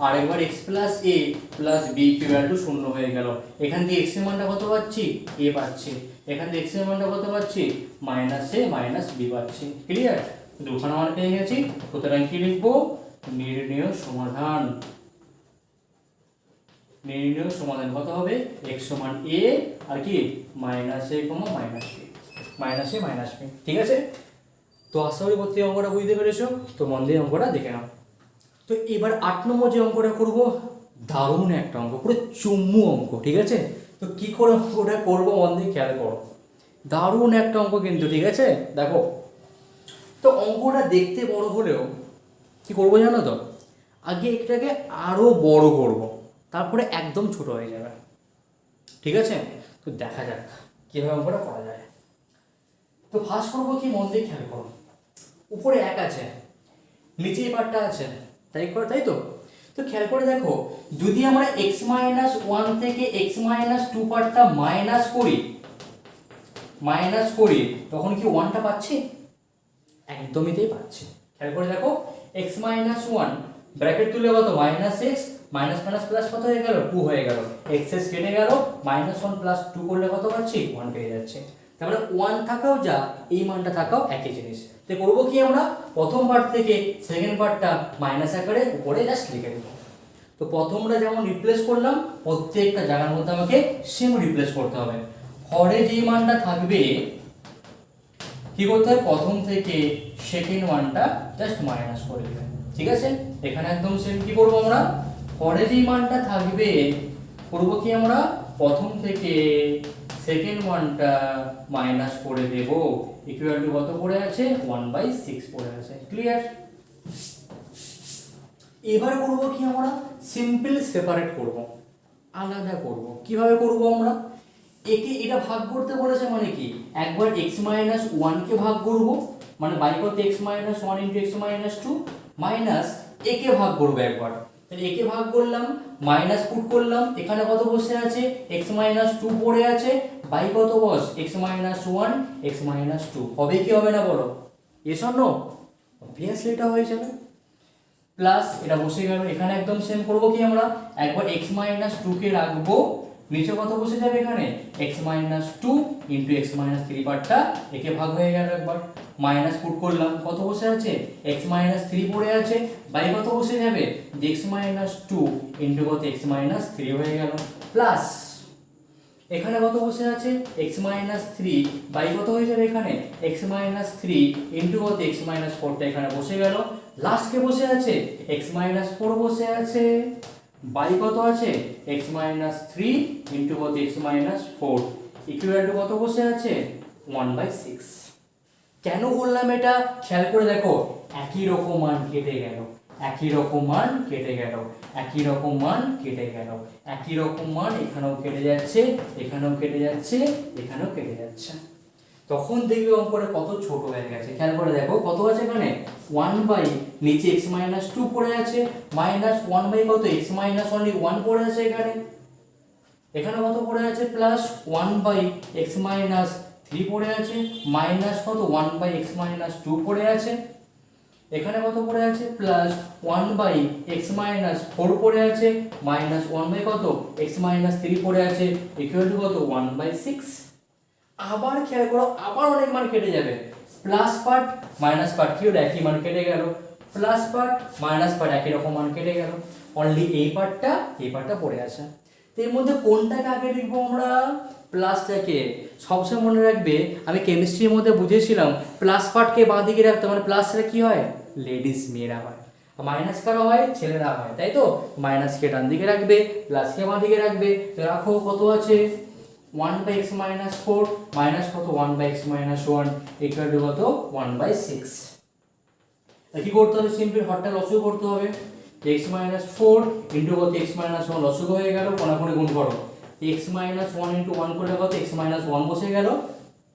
আর একবার x plus A plus B equal to শূন্য হয়ে গেল। এখান দিয়ে এক্স এর মানটা কত পাচ্ছি, এ পাচ্ছি, এখান থেকে এক্স এর মানটা কত পাচ্ছি, মাইনাস এ মাইনাস বি পাচ্ছি। ক্লিয়ার? দুখানা মান পেয়ে গেছি, সুতরাং কি লিখবো, নির্ণেয় সমাধান। নির্ণেয় সমাধান কত হবে, এক্স সমান এ আর কি মাইনাস এ মাইনাস বি, মাইনাস এ মাইনাস বি, ঠিক আছে? তো আশা করি প্রত্যেক অঙ্কটা বুঝতে পেরেছো, তো মন দিয়ে অঙ্কটা দেখে নাও। তো এবার 8 নম্বর যে অঙ্কটা করব, দারুণ একটা অঙ্ক, পুরো চুম্মু অঙ্ক, ঠিক আছে? তো কি করে অঙ্কটা করবো মন দিয়ে খেয়াল করো, দারুণ একটা অঙ্ক কিন্তু, ঠিক আছে? দেখো, তো অঙ্কটা দেখতে বড় হলেও কি করবো জানো তো, আগে এটাকে আরো বড় করব, তারপরে একদম ছোট হয়ে যাবে, ঠিক আছে? তো দেখা যাক কিভাবে অঙ্কটা করা যায়। তো ফার্স্ট করবো কি, মন দিয়ে খেয়াল করো, উপরে 1 আছে, নিচে এই পার্টটা আছে, তাই তো? তো খেয়াল করে দেখো, যদি আমরা x মাইনাস 1 থেকে x মাইনাস 2 পার্টটা মাইনাস করি তখন কি 1টা পাচ্ছি, একদমই তাই পাচ্ছি। খেয়াল করে দেখো, x মাইনাস 1 ব্র্যাকেট তুলে কত, minus x minus minus plus কত হয়ে গেল, 2 হয়ে গেল, এক্স এস কেটে গেল, মাইনাস 1 প্লাস 2 করলে কত পাচ্ছি, 1 পেয়ে যাচ্ছে। তারপরে 1 থাকাও যা, এই মানটা থাকাও একই জিনিস। তো করবো কি, আমরা প্রথম পার্ট থেকে সেকেন্ড পার্টটা মাইনাস আকারে উপরে জাস্ট লিখে দেবো। তো প্রথমটা যেমন রিপ্লেস করলাম, প্রত্যেকটা জায়গার মধ্যে আমাকে সেম রিপ্লেস করতে হবে। হরে যেই মানটা থাকবে কি করতে হবে, প্রথম থেকে সেকেন্ড মানটা জাস্ট মাইনাস করে দেবেন, ঠিক আছে? এখানে একদম সেম কি করবো, আমরা হরে যেই মানটা থাকবে করবো কি, আমরা প্রথম থেকে সেকেন্ড মানটা মাইনাস করে দেব, ইকুয়াল টু কত পড়ে আছে, 1/6 পড়ে আছে। ক্লিয়ার? এবার করব কি, আমরা সিম্পল সেপারেট করব, আলাদা করব। কিভাবে করব, আমরা একে এটা ভাগ করতে বলেছে মানে কি, একবার x মাইনাস 1 কে ভাগ করব, মানে বাই কত x minus 1 into x minus 2 minus a কে ভাগ করব একবার, তাহলে a কে ভাগ করলাম, মাইনাস পুট করলাম, এখানে কত বসে আছে, x মাইনাস 2 পড়ে আছে, বাই কত বস, x মাইনাস 1 x মাইনাস 2, হবে কি হবে না বলো, এস অর নো? অবভিয়াসলি এটা হয়ে যাবে। প্লাস এটা বসে গেল, এখানে একদম সেম করব কি, আমরা একবার x মাইনাস 2 কে রাখবো, নিচে কত বসে যাবে এখানে x minus two into x minus three পার্টটা একে ভাগ হয়ে গেল একবার, মাইনাস পুট করলাম, কত বসে আছে x মাইনাস থ্রি পড়ে আছে, বাই কত বসে যাবে x মাইনাস টু ইন্টু কত x মাইনাস থ্রি হয়ে গেল, প্লাস এখানে কত বসে আছে x মাইনাস থ্রি বাই কত হয়ে যাবে এখানে x মাইনাস থ্রি ইন্টু কত x মাইনাস ফোরটা এখানে বসে গেল, লাস্টকে বসে আছে x মাইনাস ফোর বসে আছে, বাই কত আছে x মাইনাস থ্রি ইন্টু কত x minus four equal to কত বসে আছে 1/6। কেন বললাম এটা খেয়াল করে দেখো, একই রকম মান কেটে গেল, একই রকম মান কেটে গেল, একই রকম মান কেটে গেল, একই রকম মান এখানেও কেটে যাচ্ছে, এখানেও কেটে যাচ্ছে, এখানেও কেটে যাচ্ছে, তখন দেখবে অঙ্কটা কত ছোট হয়ে গেছে। খেয়াল করে দেখো কত আছে এখানে 1 নিচে x মাইনাস টু পড়ে আছে, মাইনাস 1 কত x মাইনাস অনলি 1 পড়ে আছে এখানে, এখানে কত পড়ে আছে প্লাস 1 x মাইনাস থ্রি পড়ে আছে, মাইনাস কত 1 x মাইনাস টু পড়ে আছে, এখানে কত পড়ে আছে প্লাস 1 x মাইনাস ফোর পড়ে আছে, মাইনাস 1 কত x মাইনাস থ্রি পড়ে আছে ইকুয়াল টু কত 1/6। আবার খেয়াল করো, আবার অনেক মান কেটে যাবে, প্লাস পার্ট মাইনাস পার্ট কি হলো একই মান কেটে গেল, প্লাস পার্ট মাইনাস পার্ট একই রকম মান কেটে গেল, অনলি এই পার্টটা পড়ে আছে। তো এর মধ্যে কোনটাকে আগে লিখবো আমরা, প্লাসটাকে। সবসময় মনে রাখবে আমি কেমিস্ট্রির মধ্যে বুঝেছিলাম প্লাস পার্টকে বাঁ দিকে রাখতে, মানে প্লাসটা কি হয় লেডিস মেয়েরা হয়, মাইনাস কারা হয় ছেলেরা হয়, তাই তো মাইনাসকে ডান দিকে রাখবে, প্লাসকে বাঁ দিকে রাখবে। তো রাখো কত আছে 1/x মাইনাস ফোর মাইনাস কত 1/x minus one equal to কত 1/6। কি করতে হবে সিম্পল হরটা লসগু করতে হবে, x মাইনাস ফোর ইন্টু কত x মাইনাস ওয়ান লসগু হয়ে গেল, কোনাকুনি গুণ করো, x minus one into one করলে কত x মাইনাস ওয়ান বসে গেল,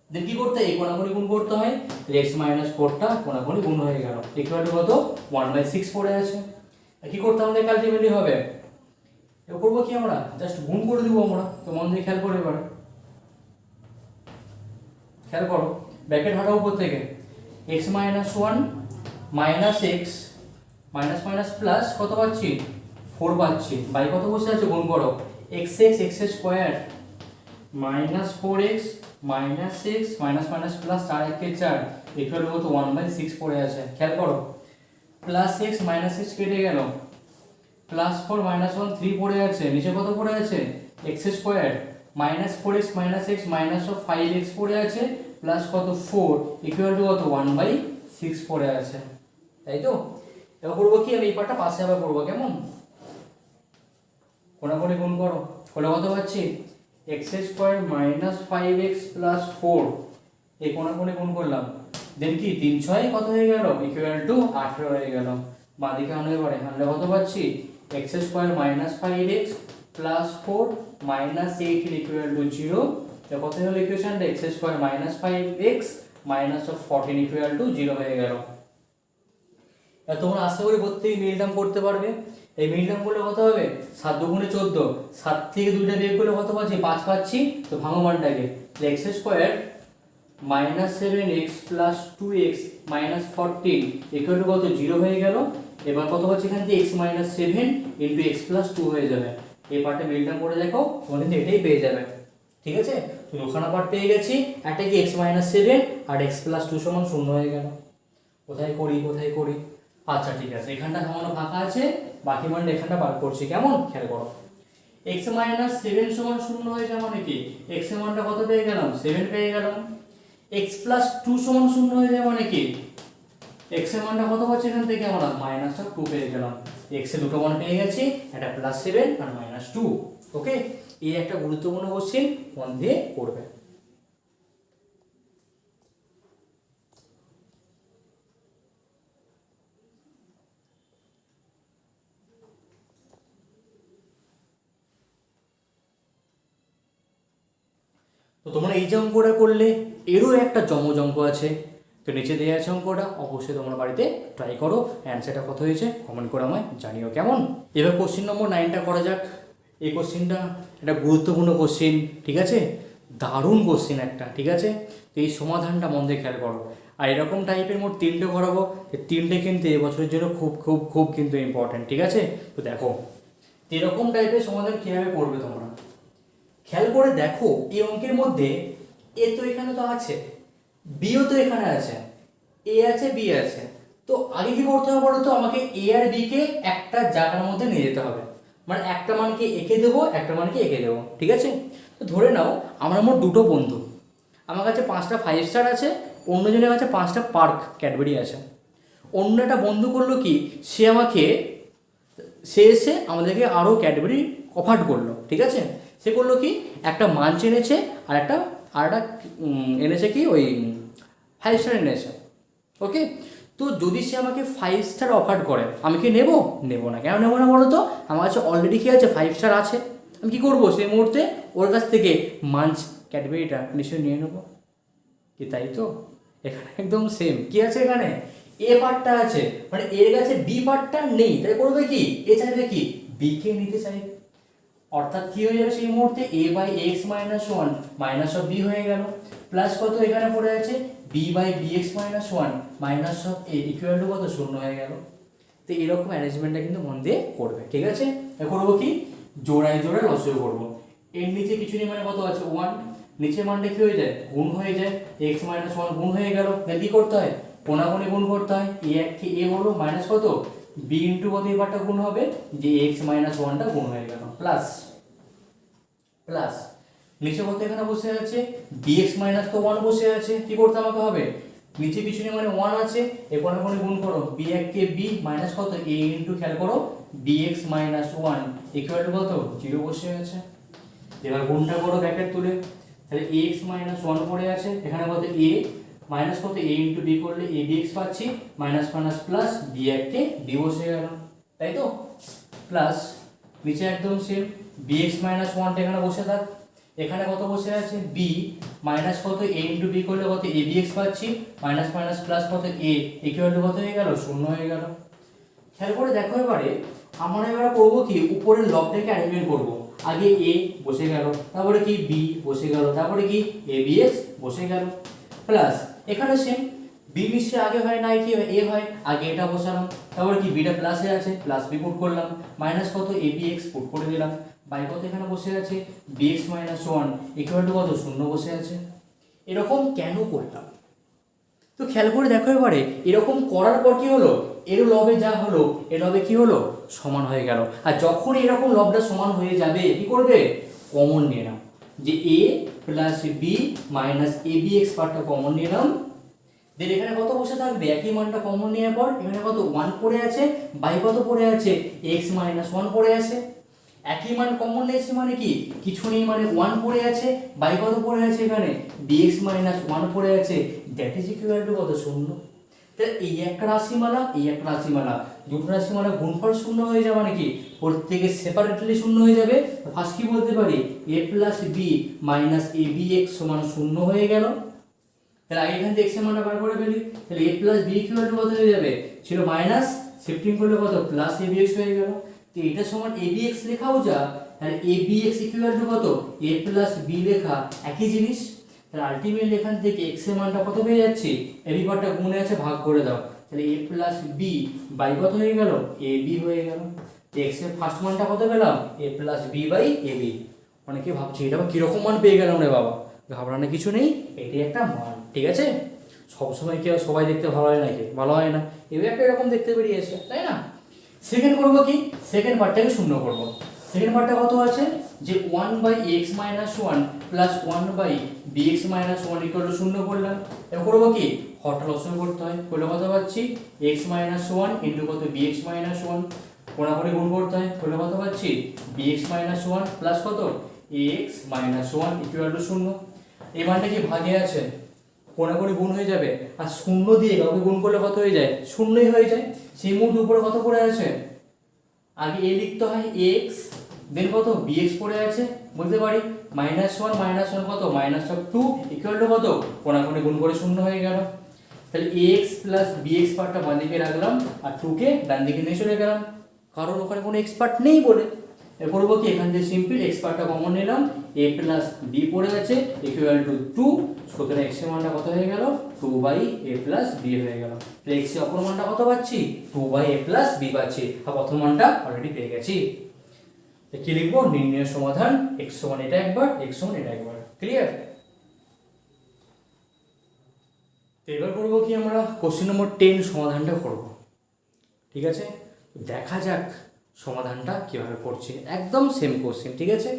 দেন কি করতে হয় এই কোনাকুনি গুণ করতে হয়, x মাইনাস ফোরটা কোনাকুনি গুণ হয়ে গেল ইকুয়াল টু কত 1/6 পড়ে আছে। কি করতে আমাদের আলটিমেটলি হবে, এবার করবো কি আমরা জাস্ট গুণ করে দিব আমরা, তো মন দিয়ে খেয়াল করে এবার খেয়াল করো, ব্র্যাকেট হাঁটাও উপর থেকে x minus one minus x minus minus plus কত পাচ্ছি 4 পাচ্ছি, বাই কত বসে আছে গুণ করো x square minus 4x minus x minus minus plus 4 × 4 equal to কত 1/6 পড়ে আছে। খেয়াল করো প্লাস এক্স মাইনাস এক্স কেটে গেল, প্লাস 4 মাইনাস 1 3 পড়ে আছে, নিচে কত পড়ে আছে x square minus 4x minus x minus 5x পড়ে আছে, প্লাস কত 4 ইকুয়াল টু কত 1/6 পড়ে আছে, তাই তো। এবার করবো কি আমি এই পার্টটা পাশে আবার করবো, কেমন কোনাকুনি গুণ করো, করলে কত পাচ্ছি x square minus 5x plus 4 এই কোনাকুনি গুণ করলাম, দেন কি 3 6 কত হয়ে গেল ইকুয়াল টু 18 হয়ে গেল, বাঁদিকে আনলে পরে আনলে কত পাচ্ছি x square minus 5x plus 4 minus 8 equal to 0, তো কত হলো ইকুয়েশনটা x square minus 5x minus 14 equal to 0 হয়ে গেল। তোমরা আশা করি প্রত্যেক মিল টার্ম করতে পারবে। এই মিল টার্ম করলে কত হবে 7 দুগুণে 14, 7 থেকে 2টা বের করলে কত পাচ্ছি 5 পাচ্ছি, তো ভাঙো মানটাকে x square minus 7x plus 2x minus 14 equal to কত 0 হয়ে গেল। এবার কত পাচ্ছি এখান থেকে x minus 7 into x plus 2 হয়ে যাবে, এই পার্টে মিল টার্ম করে দেখো তোমার কিন্তু এটাই পেয়ে যাবে, ঠিক আছে। তো দুখানা পার্ট পেয়ে গেছি, একটা কি x মাইনাস 7 আর x প্লাস 2 সমান 0 হয়ে গেল। কোথায় করি আচ্ছা ঠিক আছে, এখানটা সামান্য ফাঁকা আছে, বাকি মানটা এখানটা বার করছি, কেমন খেয়াল করো x মাইনাস 7 সমান 0 হয়ে যাবে মানে কি x এর মানটা কত পেয়ে গেলাম 7 পেয়ে গেলাম, x প্লাস 2 সমান 0 হয়ে যাবে মানে কি x এর মানটা কত পাচ্ছি এখান থেকে আমরা মাইনাস 2 পেয়ে গেলাম, x এর দুটো মান পেয়ে গেছি, একটা প্লাস 7 আর মাইনাস 2। ওকে, এই একটা গুরুত্বপূর্ণ কোশ্চেন মন দিয়ে করবে। তো তোমরা এই যে অঙ্কটা করলে এরও একটা যমজ অঙ্ক আছে, তো নিচে দেওয়া আছে অঙ্কটা, অবশ্যই তোমরা বাড়িতে ট্রাই করো, অ্যান্সারটা কত হয়েছে কমেন্ট করে আমায় জানিও, কেমন। এবার কোশ্চেন নম্বর 9টা করা যাক। এই কোশ্চেনটা একটা গুরুত্বপূর্ণ কোশ্চেন, ঠিক আছে, দারুণ কোশ্চেন একটা, ঠিক আছে। তো এই সমাধানটা মন দিয়ে খেয়াল করো, আর এরকম টাইপের মোট 3টে করাবো, এই 3টে কিন্তু এবছরের জন্য খুব খুব খুব কিন্তু ইম্পর্টেন্ট, ঠিক আছে। তো দেখো এরকম টাইপের সমাধান কীভাবে করবে তোমরা, খেয়াল করে দেখো এই অঙ্কের মধ্যে এ তো এখানে তো আছে, বিও তো এখানে আছে, এ আছে বি আছে। তো আগে কি করতে হবে বলো তো, আমাকে এ আর বি কে একটা জায়গার মধ্যে নিয়ে যেতে হবে, মানে একটা মানকে এঁকে দেবো, একটা মানকে এঁকে দেবো, ঠিক আছে। তো ধরে নাও আমার মোট দুটো বন্ধু, আমার কাছে 5টা 5 স্টার আছে, অন্যজনের কাছে 5টা পার্ক ক্যাডবেরি আছে। অন্য একটা বন্ধু করলো কি, সে এসে আমাদেরকে আরও ক্যাডবেরি অফার করলো, ঠিক আছে। সে করলো কি, একটা মাঞ্চ এনেছে আর একটা এনেছে কি ওই 5 স্টার এনেছে, ওকে। তো যদি সে আমাকে 5 স্টার অফার করে, আমি কি নেব? নেব না। কেন নেব না বলো তো, আমার কাছে অলরেডি কি আছে, 5 স্টার আছে। আমি কি করবো সেই মুহূর্তে, ওর কাছ থেকে মাঞ্চ ক্যাডবেরিটা নিশ্চয়ই নিয়ে নেবো, কি তাই তো? এখানে একদম সেম কি আছে, এখানে এ পার্টটা আছে, মানে এর কাছে বি পার্টটা নেই, তাই করবে কি, এ চাইবে কি, বি কে নিতে চাইবে। অর্থাৎ কি হয়ে যাবে সেই মুহূর্তে, a by x minus one minus of B হয়ে গেল, প্লাস কত এখানে পড়ে আছে, B by B x minus one minus of A equal to কত, শূন্য হয়ে গেল। তো এরকম অ্যারেঞ্জমেন্টটা কিন্তু মন দিয়ে করবে, ঠিক আছে। করবো কি, জোড়ায় জোড়ায় লসও করবো। এর নিচে কিছু নেই, মানে কত আছে, ওয়ান। নিচের মানটা কি হয়ে যায়, গুণ হয়ে যায়, এক্স মাইনাস ওয়ান গুণ হয়ে গেল। তাহলে কি করতে হয়, কোনাকুনি গুণ করতে হয়, এ এককে এ হলো মাইনাস কত, বি ইন্টু কত, এবারটা গুণ হবে, যে এক্স মাইনাস ওয়ানটা গুণ হয়ে গেল, প্লাস প্লাস নিচে কত এখানে বসে আছে, bx মাইনাস তো 1 বসে আছে, কি করতে আমাকে হবে, নিচে পিছনে মানে 1 আছে, এ কোনাকুনি গুণ করো, b এককে b মাইনাস কত, a ইন্টু খেয়াল করো bx মাইনাস 1 ইকুয়াল টু কত, 0 বসে আছে। এবার গুণটা করো ব্র্যাকেট তুলে, তাহলে ax মাইনাস 1 পড়ে আছে, এখানে কত a মাইনাস কত, a ইন্টু b করলে a bx পাচ্ছি, মাইনাস মাইনাস প্লাস b এককে b বসে গেল, তাই তো। প্লাস নিচে একদম সেম, bx মাইনাস 1টা এখানে বসে থাক, এখানে কত বসে আছে, b মাইনাস কত, a ইন্টু b করলে কত, a bx পাচ্ছি, মাইনাস মাইনাস প্লাস কত, a ইকুয়াল টু কত হয়ে গেল, 0 হয়ে গেল। খেয়াল করে দেখো এবারে আমরা এবার করবো কি, উপরের লবটাকে অ্যারেঞ্জমেন্ট করবো। আগে a বসে গেল, তারপরে কি b বসে গেল, তারপরে কি a bx বসে গেল, প্লাস এখানে সেম, b নিশ্চয় আগে হয় নাই, কি a হয়, আগে এটা বসালাম, তারপরে কি bটা প্লাসে আছে, প্লাস b পুট করলাম, মাইনাস কত, a bx পুট করে দিলাম, বাই কত এখানে বসে আছে, bx মাইনাস 1 ইকুয়াল টু কত, 0 বসে আছে। এরকম কেন করলাম, তো খেয়াল করে দেখো এবারে, এরকম করার পর কি হলো, এর লবে যা হলো এর লবে কি হলো, সমান হয়ে গেল। আর যখন এরকম লবটা সমান হয়ে যাবে, কি করবে, কমন নিয়ে নাও, যে a plus B minus A B x পার্টটা কমন নিলাম, দেন এখানে কত বসে থাকবে, একই মানটা কমন নেওয়ার পর এখানে কত 1 পড়ে আছে, বাই কত পড়ে আছে, x মাইনাস 1 পড়ে আছে। একই মান কমন নিয়েছে মানে কি, কিছু নেই মানে 1 পড়ে আছে, বাই কত পড়ে আছে, এখানে dx মাইনাস 1 পড়ে আছে, দ্যাট ইজ ইকুয়াল টু কত, 0। তাহলে এই একটা রাশিমালা, এই একটা রাশিমালা, দুটো রাশিমালা গুণফল 0 হয়ে যাবে, মানে কি প্রত্যেকে সেপারেটলি 0 হয়ে যাবে। ফার্স্ট কি বলতে পারি, a plus B minus A B x সমান 0 হয়ে গেল। তাহলে আগে এখান থেকে x এর মানটা বার করে ফেলি, তাহলে a plus B equal to কত হয়ে যাবে, ছিল মাইনাস, শিফটিং করলে কত, প্লাস এ বি এক্স হয়ে গেল। তো এটা সমান এ বি এক্স লেখাও যা, তাহলে এ বি এক্স ইকুয়াল টু কত, a প্লাস বি লেখা একই জিনিস। তাহলে আলটিমেটলি এখান থেকে x এর মানটা কত পেয়ে যাচ্ছি, এ বি পার্টটা গুণে আছে, ভাগ করে দাও, তাহলে a প্লাস বি বাই কত হয়ে গেল, এ বি হয়ে গেল। x এর ফার্স্ট মানটা কত পেলাম, a plus B by A B. অনেকে ভাবছে এটা আবার কিরকম মান পেয়ে গেলাম রে বাবা, ঘাবড়ানোর কিছু নেই, এটি একটা মান, ঠিক আছে। সবসময় কি সবাই দেখতে ভালো হয় নাকি, ভালো হয় না, এবার একটা এরকম দেখতে বেরিয়েছে, তাই না। সেকেন্ড করবো কি, সেকেন্ড পার্টটাকে শূন্য করবো। সেকেন্ড পার্টটা কত আছে, যে 1 by x minus 1 plus 1 by B x minus 1 equal to 0 করলাম। এবার করবো কি, হরটা লসাগু করতে হয়, করলে কত পাচ্ছি, এক্স মাইনাস 1 ইন্টু কত, বি এক্স মাইনাস 1, কোনাকুনি গুণ করতে হয়, করলে কত পাচ্ছি, বি এক্স মাইনাস 1 প্লাস কত, এক্স মাইনাস 1 ইকুয়াল টু 0। এই মানটা কি ভাগে আছে, কোনাকুনি গুণ হয়ে যাবে, আর 0 দিয়ে কাউকে গুণ করলে কত হয়ে যায়, 0ই হয়ে যায়। সেই মুহূর্তে উপরে কত পড়ে আছে, আগে এ লিখতে হয় এক্স, দেন কত bx পড়ে আছে, বলতে পারি মাইনাস 1 মাইনাস 1 কত, মাইনাস অফ 2 ইকুয়াল টু কত, কোনাকুনি গুণ করে 0 হয়ে গেল। তাহলে ax প্লাস bx পার্টটা বাঁ দিকে রাখলাম, আর 2 কে ডান দিকে নিয়ে চলে গেলাম, কারণ ওখানে কোনো x পার্ট নেই বলে। এ করবো কি, এখান থেকে সিম্পল x পার্টটা কমন নিলাম, a প্লাস b পড়ে আছে ইকুয়াল টু 2, সুতরাং x এর মানটা কত হয়ে গেল, 2 বাই a প্লাস b হয়ে গেল। তাহলে x এর অপর মানটা কত পাচ্ছি, 2 বাই a প্লাস b পাচ্ছি, আর প্রথম মানটা অলরেডি পেয়ে গেছি। কি লিখবো, নির্ণয় সমাধান x সমান এটা একবার, x সমান এটা একবার। ক্লিয়ার? তো এবার করবো কি, আমরা কোশ্চেন নম্বর 10 সমাধানটা করব। ঠিক আছে, দেখা যাক সমাধানটা কিভাবে করছি, একদম সেম কোশ্চেন। ঠিক আছে,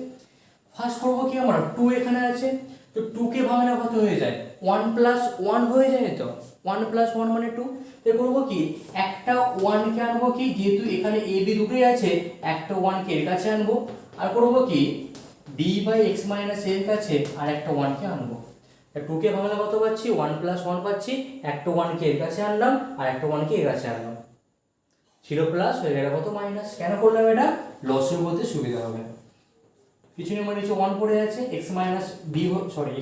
ফার্স্ট করবো কি, আমরা 2 এখানে আছে, তো 2 কে ভাঙলে কত হয়ে যায়, 1 + 1 হয়ে যায়। তো 1 + 1 মানে 2। তো করবো কি, একটা 1 কে আনবো কি, যেহেতু এখানে a b দুটোই আছে, একটা 1 কে এর কাছে আনবো, আর করবো কি b/x - এর কাছে আর একটা 1 কে আনবো। 2 কে ভাঙলে কত পাচ্ছি, 1 + 1 পাচ্ছি, একটা 1 কে এর কাছে আনলাম আর একটা 1 কে এর কাছে আনলাম, ছিল প্লাস হয়ে গেল কত মাইনাস। কেন করলাম এটা, লসে বলতে সুবিধা হবে। কিছু নেই, মানে নিচে 1 পড়ে আছে, x - b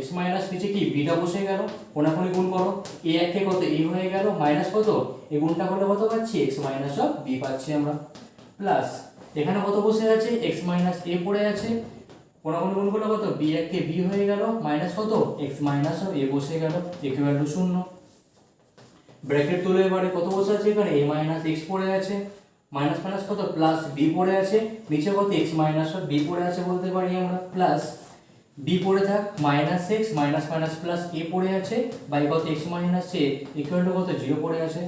x - নিচে কি bটা বসে গেল, কোনাকুনি গুণ করো, a কে কত a হয়ে গেল, মাইনাস কত এই গুণটা করলে কত পাচ্ছি, x - b পাচ্ছি আমরা, প্লাস এখানে কত বসে আছে, x - a পড়ে আছে, কোনাকুনি গুণ করলে কত b কে b হয়ে গেল, মাইনাস কত x - a বসে গেল, ইকুয়াল টু 0। ব্র্যাকেট তুলে এবারে কত বসে আছে, এখানে a - x পড়ে আছে, মাইনাস মাইনাস কত প্লাস b পড়ে আছে, নিচে কত x - b পড়ে আছে বলতে পারি আমরা, প্লাস b পড়ে থাক, -x minus minus plus a পড়ে আছে, বাই কত x - a ইকুয়াল টু কত 0 পড়ে আছে।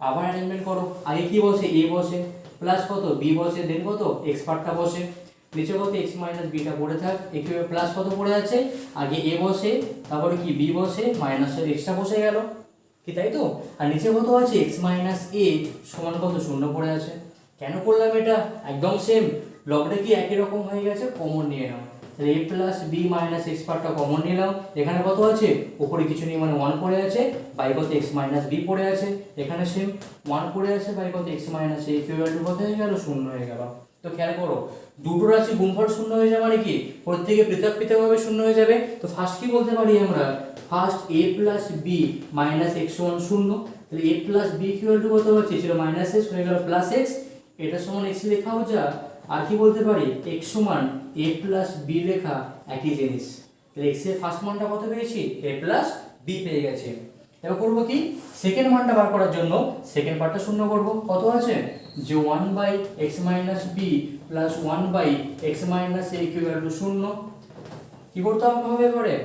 আবার অ্যারেঞ্জমেন্ট করো, আগে কি বসে a বসে, প্লাস কত b বসে, দেন কত x পার্টটা বসে, নিচে কত x - b টা পড়ে থাক, ইকুয়াল প্লাস কত পড়ে আছে, আগে a বসে, তারপরে কি b বসে, মাইনাস x টা বসে গেল কি, তাই তো। আর নিচে কত আছে, x - a সমান কত 0 পড়ে আছে। কেন করলাম এটা, একদম সেম, লগটা কি একই রকম হয়ে গেছে, কমন নিয়ে নাও, তাহলে a + b - x পার্টটা কমন নিলাম, এখানে কত আছে, উপরে কিছু নেই মানে 1 পড়ে আছে, বাই কত x - b পড়ে আছে, এখানে সেম 1 পড়ে আছে, বাই কত x - a ইকুয়াল টু কত হয়ে গেল, 0 হয়ে গেল। তো খেয়াল করো, দুটো রাশি গুণফল 0 হয়ে যাবে মানে কি, প্রত্যেকে পৃথক পৃথকভাবে 0 হয়ে যাবে। তো ফার্স্ট কি বলতে পারি আমরা, ফার্স্ট a + b - x সমান 0, তাহলে a + b ইকুয়াল টু কত হচ্ছে, ছিল -x হয়ে গেল +x, এটা সমান x লেখাও যা, আর কি বলতে পারি x সমান a + b লেখা একই জিনিস। তাহলে x এর ফার্স্ট মানটা কত পেয়েছি, a + b পেয়ে গেছে। এবার করব কি, সেকেন্ড মানটা বার করার জন্য সেকেন্ড পার্টটা শূন্য করব, কত আছে, যে 1/x - b + 1/x - a equal to 0। কি করতে হবে এবারে,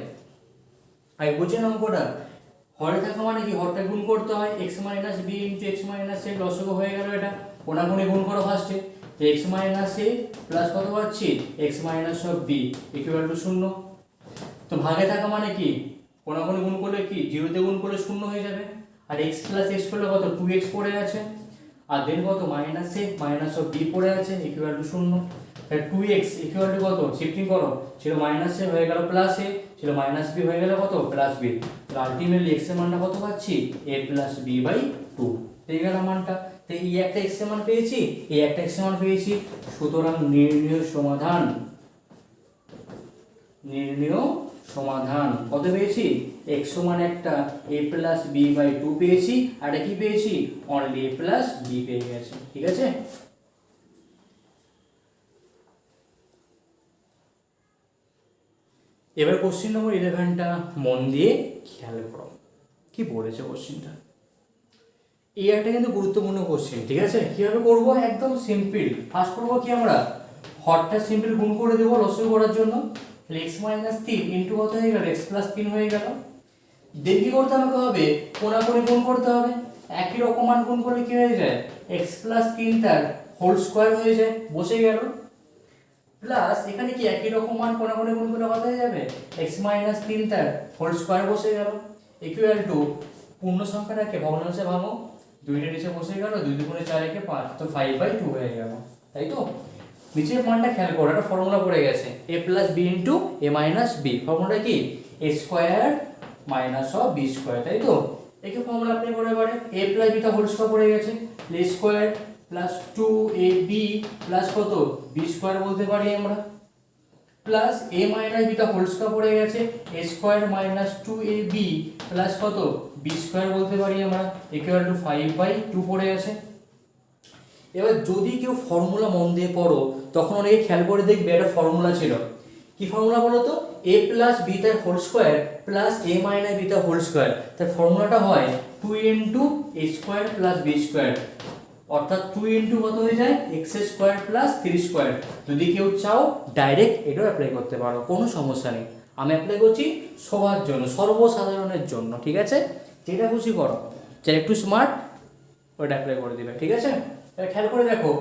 আই বুঝেন অঙ্কটা, হরে থাকা মানে কি, হরটা গুণ করতে হয়, x - b * x - a লসগু হয়ে গেল, এটা কোনাকুনি গুণ করো ফার্স্টে, তো x - a প্লাস কত পাচ্ছি, x - b ইকুয়াল টু 0। তো ভাগে থাকা মানে কি, কোনাকুনি গুণ করলে কি 0 তে গুণ করলে 0 হয়ে যাবে, আর x + x করলে কত 2x পড়ে আছে, আর দেন কত -a - b পড়ে আছে ইকুয়াল টু 0। তাহলে 2x ইকুয়াল টু কত, শিফটিং করো, ছিল -a হয়ে গেল +a, ছিল -b হয়ে গেল কত +b, তো আলটিমেটলি x এর মানটা কত পাচ্ছি, a + b/2 পেয়ে গেল মানটা। তো এই একটা x এর মান পেয়েছি, এই একটা x এর মান পেয়েছি, সুতরাং নির্ণয় সমাধান কত পেয়েছি, x সমান একটা a + b/2 পেয়েছি, আর এটা কি পেয়েছি, অনলি a + b পেয়ে গেছে। ঠিক আছে, এবার কোশ্চেন নম্বর 11টা মন দিয়ে খেয়াল করো, কি বলেছে কোশ্চেনটা। এই একটা কিন্তু গুরুত্বপূর্ণ কোশ্চেন। ঠিক আছে, কিভাবে করব, একদম সিম্পল। ফার্স্ট করব কি, আমরা হরটা সিম্পল গুণ করে দেবো লসগু করার জন্য, তাহলে x - 3 ইনটু কত হয়ে গেল, x + 3 হয়ে গেল। দেন কি করতে আমাকে হবে, কোনাকুনি গুণ করতে হবে, একই রকম মান গুণ করলে কি হয়ে যায়, x + 3 তার হোল স্কয়ার হয়ে যায়, বসে গেল, প্লাস এখানে কি একই রকম মান কোনাকুনি গুণ করলে কত হয়ে যাবে, x - 3 তার হোল স্কয়ার বসে গেল, ইকুয়াল টু পূর্ণ সংখ্যাটাকে ভগ্নাংশে ভাঙো, দুইটা নিচে বসে গেল, 2 × 4 = 5, তো 5/2 হয়ে গেল, তাই তো। নিচের মানটা খেয়াল করো, একটা ফর্মুলা পড়ে গেছে, a + b * a - b, ফর্মুলাটা কি, a² - b², তাই তো। একে ফর্মুলা আপনি করে পারে, a + b টা হোল স্কয়ার পড়ে গেছে, a² + 2ab প্লাস কত b² বলতে পারি আমরা, প্লাস a - b টা হোল স্কয়ার পড়ে গেছে, a² - 2ab প্লাস কত b² বলতে পারি আমরা, ইকুয়াল টু 5/2 পড়ে গেছে। এবার যদি কেউ ফর্মুলা মন দিয়ে পড়ো, তখন অনেকে খেয়াল করে দেখবে একটা ফর্মুলা ছিল, কি ফর্মুলা বলো তো, a + b তার whole square plus a - b তার হোল স্কয়ার, তার ফর্মুলাটা হয় 2 × a² + b²। অর্থাৎ 2 ইন্টু কত হয়ে যায় এক্স স্কোয়ার প্লাস 3 স্কোয়ার। যদি কেউ চাও ডাইরেক্ট এটাও অ্যাপ্লাই করতে পারো, কোনো সমস্যা নেই। আমি অ্যাপ্লাই করছি সবার জন্য, সর্বসাধারণের জন্য, ঠিক আছে? যেটা খুশি করো, যারা একটু স্মার্ট ওটা অ্যাপ্লাই করে দিবে, ঠিক আছে? তাহলে খেয়াল করে দেখো,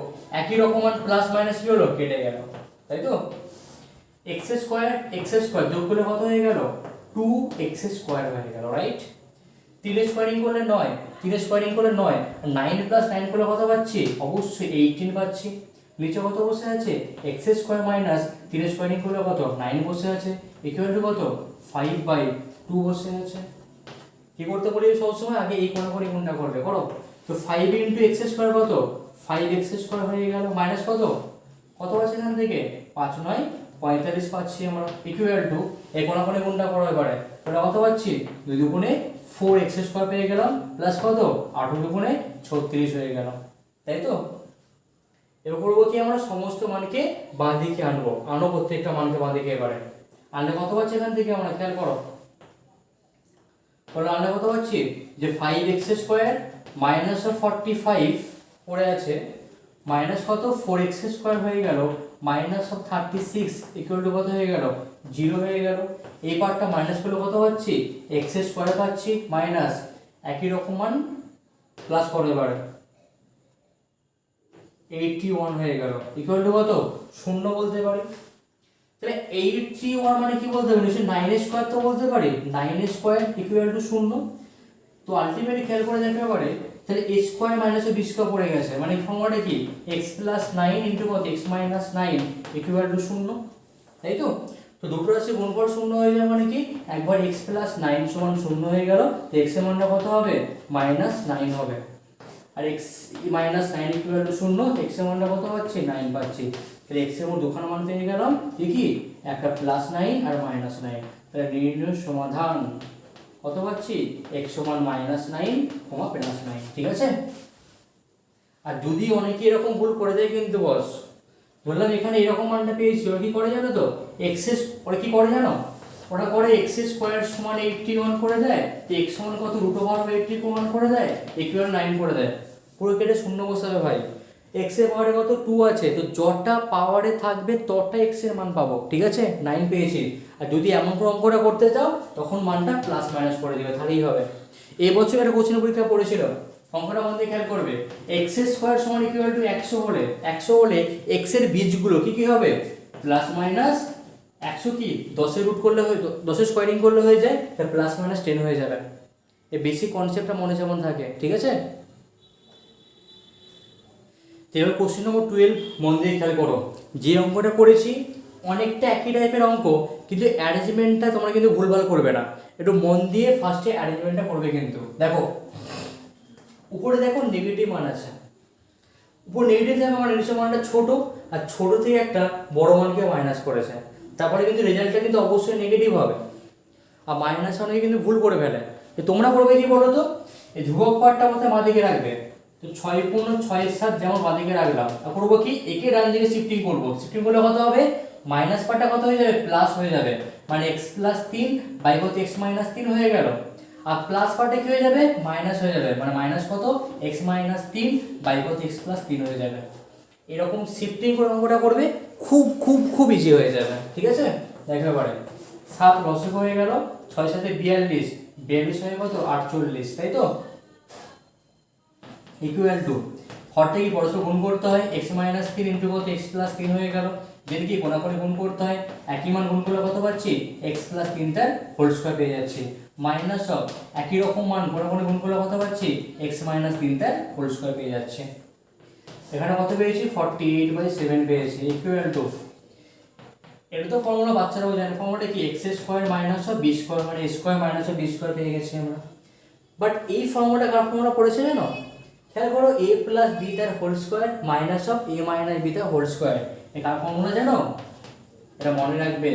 একই রকম প্লাস মাইনাস কি হলো, কেটে গেল, তাই তো? এক্স স্কোয়ার যোগ করলে কত হয়ে গেল, 2x স্কোয়ার হয়ে গেল, রাইট? 3 স্কোয়ারিং করলে 9, 3 স্কোয়ারিং করলে 9, 9 প্লাস 9 করলে কত পাচ্ছি, অবশ্যই 18 পাচ্ছি। নিচে কত বসে আছে, এক্স স্কোয়ার মাইনাস 3 স্কোয়ারিং করলে কত, 9 বসে আছে, ইকুয়াল টু কত, 5/2 বসে আছে। কি করতে বলি সবসময়, আগে এই কোণা করে গুণটা করবে, করো। তো 5 ইন্টু এক্স স্কোয়ার কত, 5x স্কোয়ার হয়ে গেল, মাইনাস কত, কত আছে এখান থেকে, 5 9 45 পাচ্ছি আমরা, ইকুয়াল টু এই কোণা করে গুণটা করো এবারে, ওটা কত পাচ্ছি, 2 দুগুণে 4x স্কোয়ার পেয়ে গেলাম, প্লাস কত, 8 দুগুণে 36 হয়ে গেল, তাই তো? এবার করবো কি, আমরা সমস্ত মানকে বাঁ দিকে আনবো প্রত্যেকটা মানকে বাঁ দিকে। এবারে আনলে কত পাচ্ছি এখান থেকে, আমরা খেয়াল করো, তাহলে আমরা কত পাচ্ছি, যে 5x স্কোয়ার মাইনাস 45 পড়ে আছে, মাইনাস কত 4x স্কোয়ার হয়ে গেল, মাইনাস 36 ইকুয়াল টু কত হয়ে গেল, 0 হয়ে গেল। এই পার্টটা মাইনাস করলে কত পাচ্ছি, x স্কোয়ার পাচ্ছি মাইনাস একই রকম মান প্লাস করে এবারে 81 হয়ে গেল, ইকুয়াল টু কত, 0 বলতে পারি। তাহলে 81 মানে কি বলতে পারি, নিশ্চয়ই 9 স্কোয়ার তো বলতে পারি, 9 স্কোয়ার ইকুয়াল টু 0। তো আলটিমেটলি খেয়াল করে দেখতে পারে, তাহলে a square minus b square পড়ে গেছে, মানে ফর্মুলাটা কি, x প্লাস 9 ইন্টু কত, x মাইনাস 9 ইকুয়াল টু 0, তাই তো? তো দুটো রাশি গুণফল 0 হয়ে যায়, মানে কি, একবার x প্লাস 9 সমান 0 হয়ে গেল, তো x এর মানটা কত হবে, মাইনাস 9 হবে। আর x minus 9 equal to 0, x এর মানটা কত পাচ্ছি, 9 পাচ্ছি। তাহলে x এর মধ্যে দুখানা মান পেয়ে গেলাম, কি একটা প্লাস 9 আর মাইনাস 9। তাহলে নির্ণয় সমাধান কত পাচ্ছি, x সমান মাইনাস 9, প্লাস 9, ঠিক আছে? আর যদি অনেকে এরকম ভুল করে দেয় কিন্তু বস, বললাম এখানে এরকম মানটা পেয়েছি, ওরা কি করে জানো তো, ওরা কি করে জানো, ওরা করে x স্কোয়ার সমান 81 করে দেয়, x সমান কত, √81 করে দেয়, ইকুয়াল 9 করে দেয়, পুরো কেটে 0 বসাবে ভাই। x এর পাওয়ারে কত, 2 আছে, তো যটা পাওয়ারে থাকবে ততটা x এর মান পাবো, ঠিক আছে? 9 পেয়েছি। আর যদি এমন করে অঙ্কটা করতে চাও তখন মানটা প্লাস মাইনাস করে দিবে, তাহলেই হবে। এই বছর একটা কোশ্চেন পরীক্ষা পড়েছিল, অঙ্কটা মধ্যে খেয়াল করবে, x স্কোয়ার সমান ইকুয়াল টু 100 হলে x এর বীজগুলো কি হবে, প্লাস মাইনাস 100 কি 10 এর রুট করলে হয়, 10 এর স্কোয়ারিং করলে হয়ে যায়, তাহলে প্লাস মাইনাস 10 হয়ে যাবে। এই বেসিক কনসেপ্টটা মনে যেমন থাকে, ঠিক আছে? এবার কোশ্চেন নম্বর 12 মন দিয়ে খেয়াল করো, যে অঙ্কটা করেছি অনেকটা একই টাইপের অঙ্ক, কিন্তু অ্যারেঞ্জমেন্টটা তোমরা কিন্তু ভুলভাল করবে না, একটু মন দিয়ে ফার্স্টে অ্যারেঞ্জমেন্টটা করবে। কিন্তু দেখো উপরে দেখো নেগেটিভ মান আছে, উপর নেগেটিভ থাকে মানে নিশ্চয় মানটা ছোট, আর ছোট থেকে একটা বড় মানকে মাইনাস করেছে, তারপরে কিন্তু রেজাল্টটা কিন্তু অবশ্যই নেগেটিভ হবে। আর মাইনাস অনেকে কিন্তু ভুল করে ফেলে, তোমরা করবে কি বলো তো, এই ধ্রুবক পার্টটা মাথায় বাঁদিকে রাখবে। তো 6 পূর্ণ 6 7 যেমন বাঁদিকে রাখলাম, আর করবো কি, একে ডান দিকে শিফটিং করবো, শিফটিং করলে কত হবে, মাইনাস পার্টটা কত হয়ে যাবে, প্লাস হয়ে যাবে, মানে x প্লাস 3 বাই কত, x মাইনাস 3 হয়ে গেল। আর প্লাস পার্টে কি হয়ে যাবে, মাইনাস হয়ে যাবে, মানে মাইনাস কত, x মাইনাস 3 বাই কত, x প্লাস 3 হয়ে যাবে। এরকম শিফটিং করে অঙ্কটা করবে, খুব খুব খুব ইজি হয়ে যাবে, ঠিক আছে? দেখবে পারে 7 লসক হয়ে গেল, 6 7 42, 42 হয়ে কত, 48, তাই তো? ইকুয়াল টু হরটা কি পরস্পর গুণ করতে হয়, x মাইনাস 3 ইন্টু কত, x প্লাস 3 হয়ে গেল, যেটা কি কোনা করে গুণ করতে হয়, একই মান গুণ করলে কত পাচ্ছি, x প্লাস 3 টার হোল স্কয়ার পেয়ে যাচ্ছি, মাইনাস অফ একই রকম মান কোনা করে গুণ করলে কত পাচ্ছি, x মাইনাস 3 টার হোল স্কয়ার পেয়ে যাচ্ছে। এখানে কত পেয়েছি, 48/7 পেয়েছি, ইকুয়াল টু, এটা তো ফর্মুলা বাচ্চারাও জানে, ফর্মুলাটা কি, x square minus of b square, মানে a square minus of b square পেয়ে গেছি আমরা। বাট এই ফর্মুলাটা কার ফর্মুলা পড়েছে জানো, খেয়াল করো, a প্লাস b তার whole square minus of a minus b তার হোল স্কয়ার, এই কার ফর্মুলা জানো? এটা মনে রাখবে,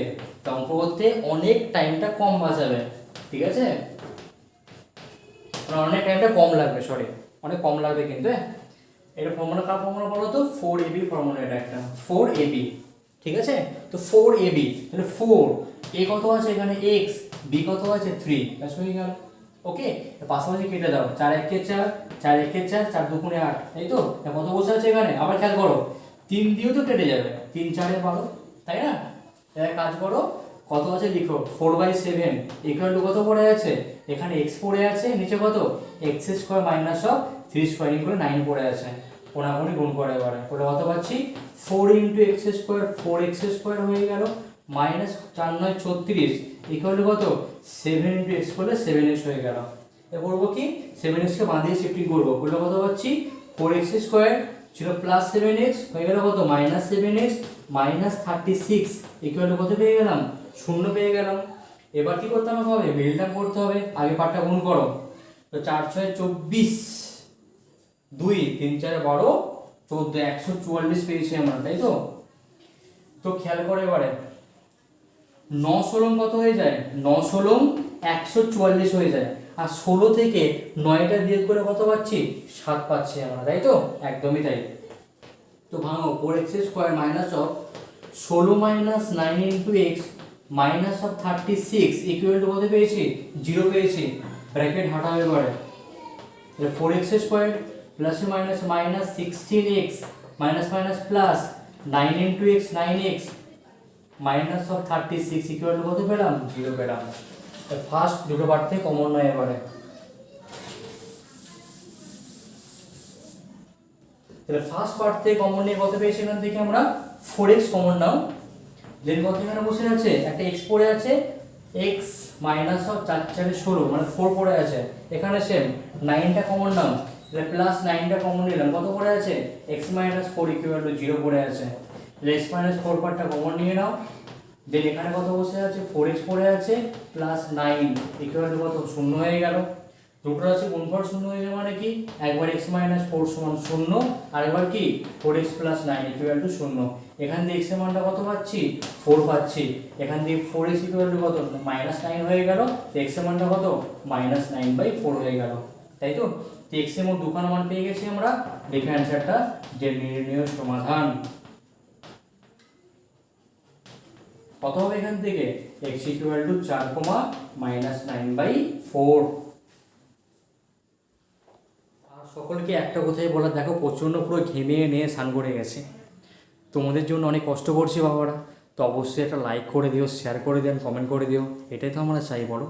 অঙ্ক করতে অনেক টাইমটা কম বাঁচাবে, ঠিক আছে? অনেক টাইমটা কম লাগবে, সরি অনেক কম লাগবে কিন্তু। এটা ফর্মুলা কার ফর্মুলা বলো তো, 4ab ফর্মুলা, এটা একটা 4ab, ঠিক আছে? তো 4ab, তাহলে 4 a কত আছে এখানে, x b কত আছে 3, ব্যাস হয়ে গেল। ওকে, পাশাপাশি কেটে দাও, 4 একে 4, 4 একে 4, 4 দুগুণে 8, তাই তো? কত বসে আছে এখানে? আবার খেয়াল করো, 3 দিয়েও তো কেটে যাবে, 3 4 12, তাই না? এবার কাজ করো, কত আছে লিখো, 4/7 ইকুয়াল টু কত পড়ে আছে? এখানে x পড়ে আছে, নিচে কত x square minus of 3 square into 9 পড়ে আছে, কোণাকুণি গুণ করে এবারে করে কত পাচ্ছি? 4 into x square, 4x square হয়ে গেল, মাইনাস 4 9 36 ইকুয়াল টু কত? 7 ইনটু x করলে 7x হয়ে গেল। এবার করবো কি, 7x কে বাঁ দিকে শিফটিং করবো, করলে কত পাচ্ছি? 4x স্কয়ার ছিল প্লাস 7x হয়ে গেল কত? Minus 7x minus 36 equal to কত পেয়ে গেলাম? 0 পেয়ে গেলাম। এবার কি করতে হবে? মিলটা করতে হবে, আগে পার্টটা গুণ করো, তো 4 6 24, 2 3 4 12 14, 144 পেয়েছি আমরা, তাই তো? তো খেয়াল করে এবারে 9 16 কত হয়ে যায়? 9 16 144 হয়ে যায়, আর 16 থেকে 9টা বিয়োগ করে কত পাচ্ছি? 7 পাচ্ছি আমরা, তাই তো? একদমই তাই। তো ভাঙো, 4x square minus of 16 minus 9 into x minus of 36 equal to কত পেয়েছি? 0 পেয়েছি। ব্র্যাকেট হাঁটাও এবারে, 4x square plus minus minus 16x minus minus plus 9 into x 9x minus of 36 equal to কত পেলাম? 0 পেলাম। ফার্স্ট দুটো পার্ট থেকে কমন নয় এবারে, তাহলে ফার্স্ট পার্ট থেকে কমন নিয়ে কত পেয়েছি? এখান থেকে আমরা 4x কমন নাও, দেন কত এখানে বসে আছে? একটা x পড়ে আছে, x মাইনাস অফ 4 4 16 মানে 4 পড়ে আছে, এখানে সেম 9টা কমন নাও, তাহলে প্লাস 9টা কমন নিলাম, কত পড়ে আছে? x মাইনাস 4 ইকুয়াল টু 0 পড়ে আছে, তাহলে x মাইনাস 4 পার্টটা কমন নিয়ে নাও, দেন এখানে কত বসে আছে? 4x পড়ে আছে প্লাস 9 ইকুয়াল টু কত? 0 হয়ে গেল। দুটো আছে গুণফল 0 হয়ে যাবে মানে কি? একবার x মাইনাস 4 সমান 0, আর একবার কি 4x প্লাস 9 ইকুয়াল টু 0। এখান থেকে x এর মানটা কত পাচ্ছি? 4 পাচ্ছি, এখান থেকে 4x ইকুয়াল টু কত? মাইনাস 9 হয়ে গেল, তো x এর মানটা কত? মাইনাস 9/4 হয়ে গেল, তাই তো? তো x এর মোট দুখানা মান পেয়ে গেছি আমরা, দেখে অ্যান্সারটা যে নির্ণয় সমাধান কত হবে এখান থেকে? x equal to 4, minus 9/4। আর সকলকে একটা কথাই বলার, দেখো প্রচণ্ড পুরো ঘেমে নিয়ে স্নান করে গেছে, তোমাদের জন্য অনেক কষ্ট করছি বাবারা, তো অবশ্যই একটা লাইক করে দিও, শেয়ার করে দিও, কমেন্ট করে দিও, এটাই তো আমরা চাই বড়।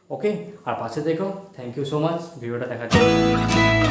ওকে, আর পাশে দেখো, থ্যাংক ইউ সো মাচ ভিডিওটা দেখার জন্য।